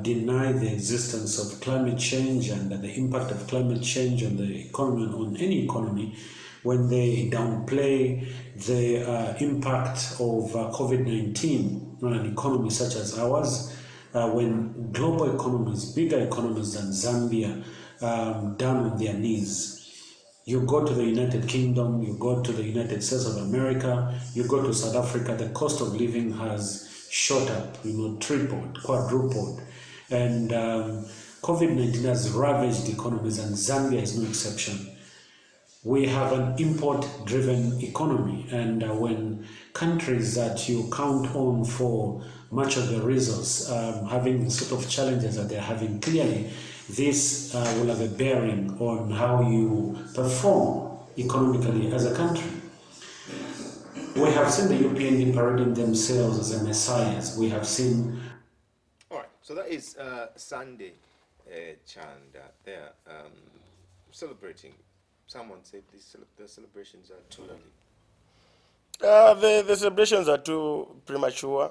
deny the existence of climate change and the impact of climate change on the economy, on any economy, when they downplay the impact of COVID-19 on an economy such as ours, when global economies, bigger economies than Zambia, down on their knees. You go to the United Kingdom, you go to the United States of America, you go to South Africa, the cost of living has shot up, tripled, quadrupled. And COVID-19 has ravaged economies, and Zambia is no exception. We have an import-driven economy, and when countries that you count on for much of the resource having the sort of challenges that they're having, clearly this will have a bearing on how you perform economically as a country. We have seen the UPND parading themselves as a messiahs. We have seen. All right, so that is Sunday Chanda there celebrating. Someone said the celebrations are too early. The celebrations are too premature.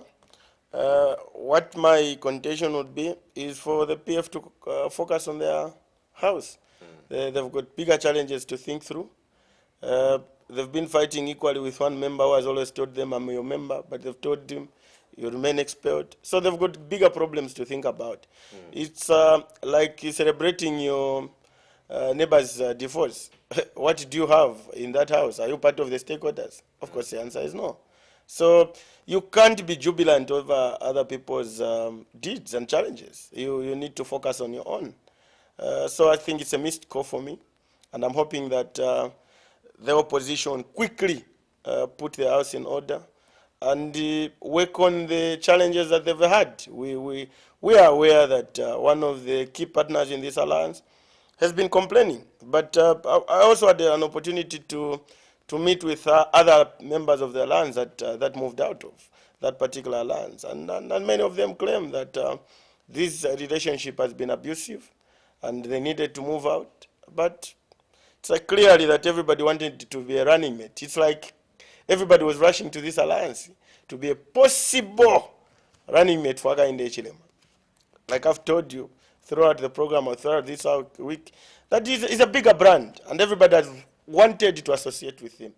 What my contention would be is for the PF to focus on their house. They've got bigger challenges to think through. They've been fighting equally with one member who has always told them, I'm your member, but they've told him, you remain expelled. So they've got bigger problems to think about. It's like celebrating your neighbor's divorce. What do you have in that house? Are you part of the stakeholders? Of course, the answer is no. So you can't be jubilant over other people's deeds and challenges. You need to focus on your own. So I think it's a missed call for me, and I'm hoping that the opposition quickly put their house in order and work on the challenges that they've had. We are aware that one of the key partners in this alliance has been complaining, but I also had an opportunity to meet with other members of the alliance that moved out of that particular alliance, and many of them claim that this relationship has been abusive, and they needed to move out. But it's like clearly that everybody wanted to be a running mate. It's like everybody was rushing to this alliance to be a possible running mate for Hakainde Hichilema. Like I've told you throughout the program or throughout this week, that is a bigger brand, and everybody has wanted to associate with him.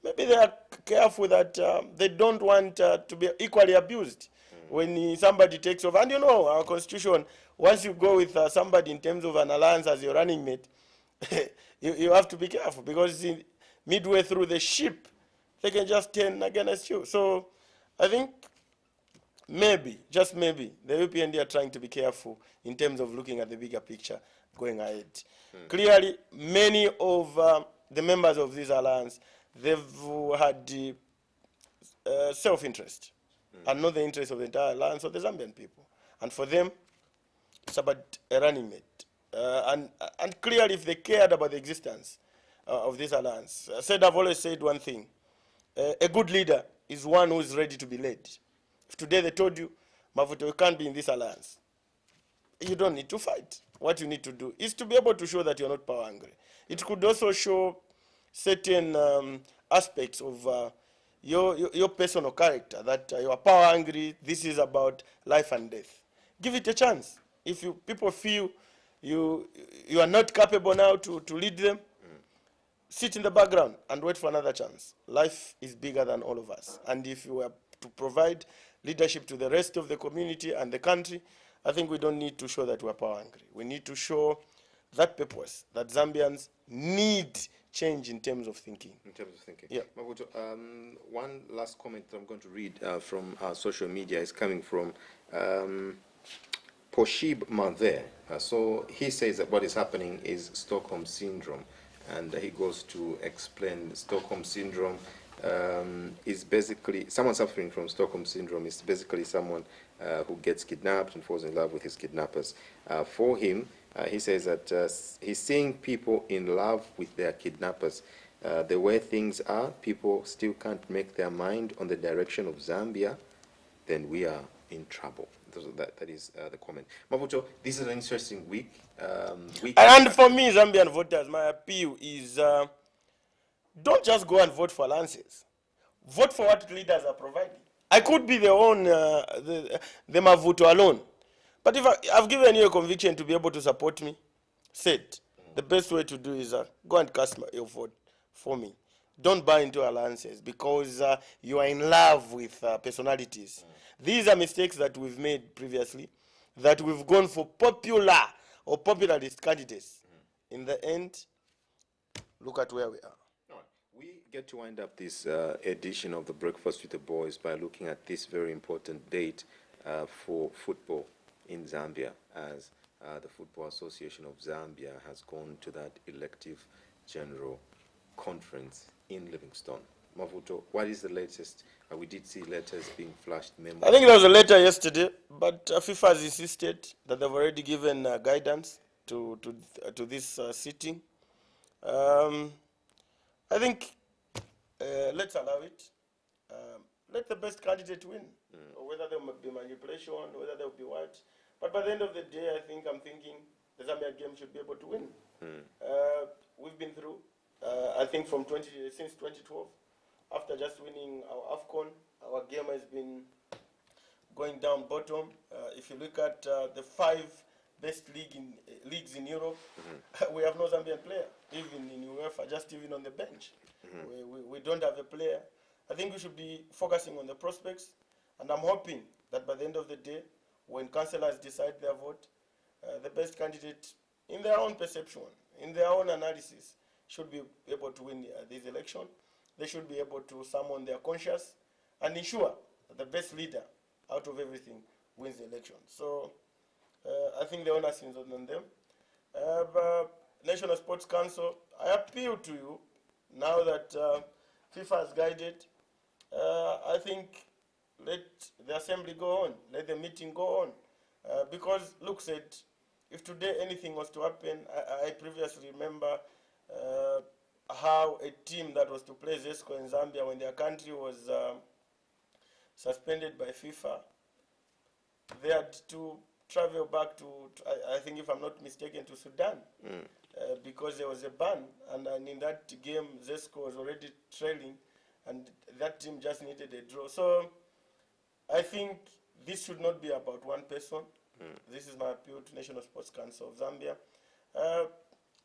Maybe they are careful that they don't want to be equally abused when somebody takes over. And you know, our constitution, once you go with somebody in terms of an alliance as your running mate, you have to be careful, because midway through the ship, they can just turn against you. So I think maybe, just maybe, the UPND are trying to be careful in terms of looking at the bigger picture going ahead. Clearly, many of the members of this alliance, they've had self-interest and not the interest of the entire alliance or the Zambian people. And for them, it's about a running mate. And clearly, if they cared about the existence of this alliance, I've always said one thing. A good leader is one who is ready to be led. If today they told you, Mavuto, you can't be in this alliance, you don't need to fight. What you need to do is to be able to show that you're not power hungry. It could also show certain aspects of your personal character, that you are power hungry. This is about life and death. Give it a chance. If people feel you are not capable now to lead them, sit in the background and wait for another chance. Life is bigger than all of us. And if you were to provide leadership to the rest of the community and the country, I think we don't need to show that we're power hungry. We need to show that purpose, that Zambians need change in terms of thinking. In terms of thinking. Yeah. Mavuto, one last comment that I'm going to read from our social media is coming from Poshib Manthe. So he says that what is happening is Stockholm Syndrome. And he goes to explain Stockholm Syndrome is basically, someone suffering from Stockholm Syndrome is basically someone who gets kidnapped and falls in love with his kidnappers. For him, he says that he's seeing people in love with their kidnappers. The way things are, people still can't make their mind on the direction of Zambia, then we are in trouble. That is the comment. Mavuto, this is an interesting week. And for me, Zambian voters, my appeal is don't just go and vote for alliances. Vote for what leaders are providing. I could be the Mavuto alone. But if I've given you a conviction to be able to support me, the best way to do is go and cast your vote for me. Don't buy into alliances because you are in love with personalities. These are mistakes that we've made previously, that we've gone for popular or popularist candidates. In the end, look at where we are. We get to wind up this edition of the Breakfast with the Boys by looking at this very important date for football in Zambia, as the Football Association of Zambia has gone to that elective general conference in Livingstone. Mavuto, what is the latest? We did see letters being flashed. I think there was a letter yesterday, but FIFA has insisted that they've already given guidance to this sitting. I think let's allow it. let the best candidate win. Or whether there will be manipulation, whether there will be what. But by the end of the day, I'm thinking the Zambia game should be able to win. We've been through, I think since 2012, after just winning our AFCON, our game has been going down bottom. If you look at the 5 best leagues in Europe, we have no Zambian player, even in UEFA, just even on the bench. We don't have a player. I think we should be focusing on the prospects, and I'm hoping that by the end of the day, when councillors decide their vote, the best candidate, in their own perception, in their own analysis, should be able to win this election. They should be able to summon their conscience and ensure that the best leader out of everything wins the election. So I think the onus is on them. National Sports Council, I appeal to you, now that FIFA has guided, I think let the assembly go on, let the meeting go on. Because, look, said, if today anything was to happen, I previously remember how a team that was to play Zesco in Zambia, when their country was suspended by FIFA, they had to travel back to I think, if I'm not mistaken, to Sudan, because there was a ban, and in that game, Zesco was already trailing, and that team just needed a draw. So I think this should not be about one person. This is my appeal to National Sports Council of Zambia.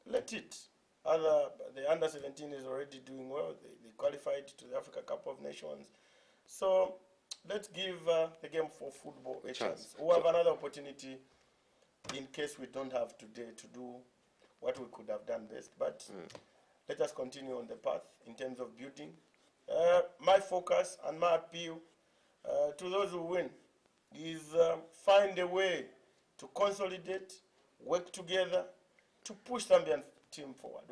Let it. The under-17 is already doing well. They qualified to the Africa Cup of Nations. So let's give the game for football a chance. We'll have another opportunity in case we don't have today to do what we could have done best. But let us continue on the path in terms of building. My focus and my appeal to those who win is find a way to consolidate, work together, to push Zambian team forward.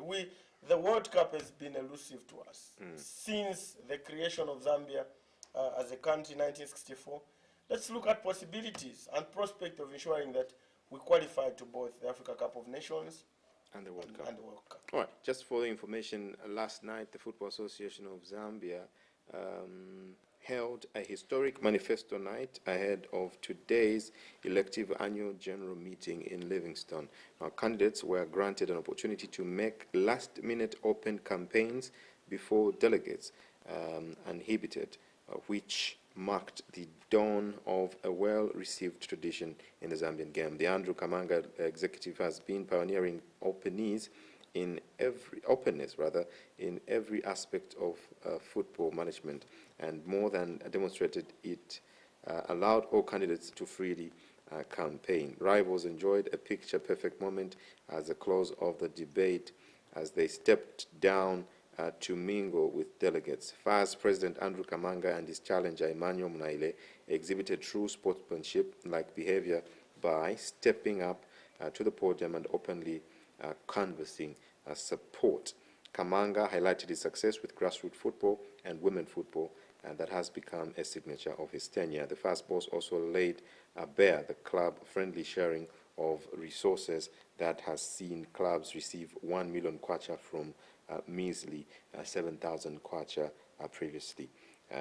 The World Cup has been elusive to us since the creation of Zambia as a country in 1964. Let's look at possibilities and prospect of ensuring that we qualify to both the Africa Cup of Nations and the World Cup. Cup. All right, just for the information, last night the Football Association of Zambia held a historic manifesto night ahead of today's elective annual general meeting in Livingstone. Now, candidates were granted an opportunity to make last-minute open campaigns before delegates inhibited, which marked the dawn of a well-received tradition in the Zambian game. The Andrew Kamanga executive has been pioneering openness in every aspect of football management, and more than demonstrated, it allowed all candidates to freely campaign. Rivals enjoyed a picture-perfect moment at the close of the debate as they stepped down to mingle with delegates. FAS President Andrew Kamanga and his challenger Emmanuel Munaile exhibited true sportsmanship-like behavior by stepping up to the podium and openly canvassing support. Kamanga highlighted his success with grassroots football and women football, and that has become a signature of his tenure. The FAS boss also laid bare the club-friendly sharing of resources that has seen clubs receive 1 million kwacha from measly 7,000 kwacha previously.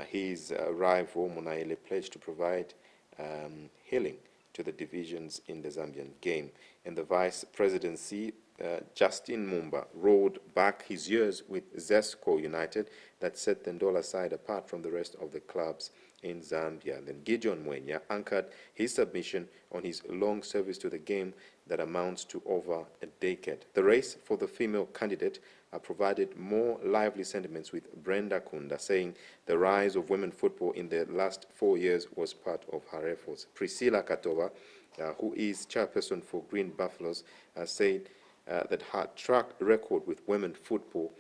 His rival Munaile pledged to provide healing to the divisions in the Zambian game. In the vice presidency, Justin Mumba rolled back his years with Zesco United that set the Ndola side apart from the rest of the clubs in Zambia. Then Gideon Mwenya anchored his submission on his long service to the game that amounts to over a decade. The race for the female candidate provided more lively sentiments, with Brenda Kunda saying the rise of women football in the last 4 years was part of her efforts. Priscilla Katova, who is chairperson for Green Buffaloes, said that her track record with women football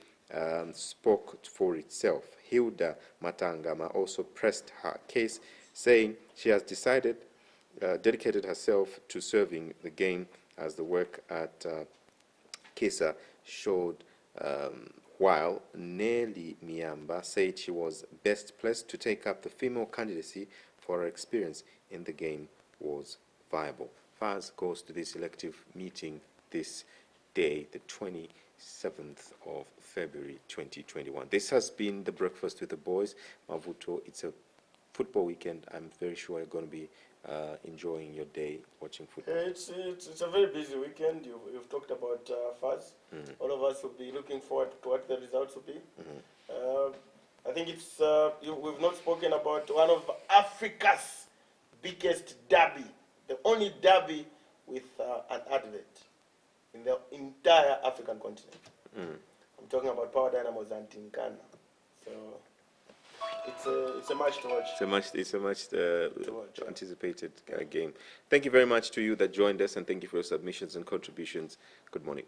spoke for itself. Hilda Matangama also pressed her case, saying she has dedicated herself to serving the game, as the work at Kesa showed, while Nelly Miamba said she was best placed to take up the female candidacy for her experience in the game was viable. FAS goes to this elective meeting this day, the 7th of February 2021. This has been the Breakfast with the Boys. Mavuto, it's a football weekend. I'm very sure you're going to be enjoying your day watching football. It's a very busy weekend. You've talked about FAS. All of us will be looking forward to what the results will be. I think it's we've not spoken about one of Africa's biggest derby, the only derby with an advert in the entire African continent. I'm talking about Power Dynamos and Tinkana. So it's a match to watch. It's a much anticipated game. Thank you very much to you that joined us, and thank you for your submissions and contributions. Good morning.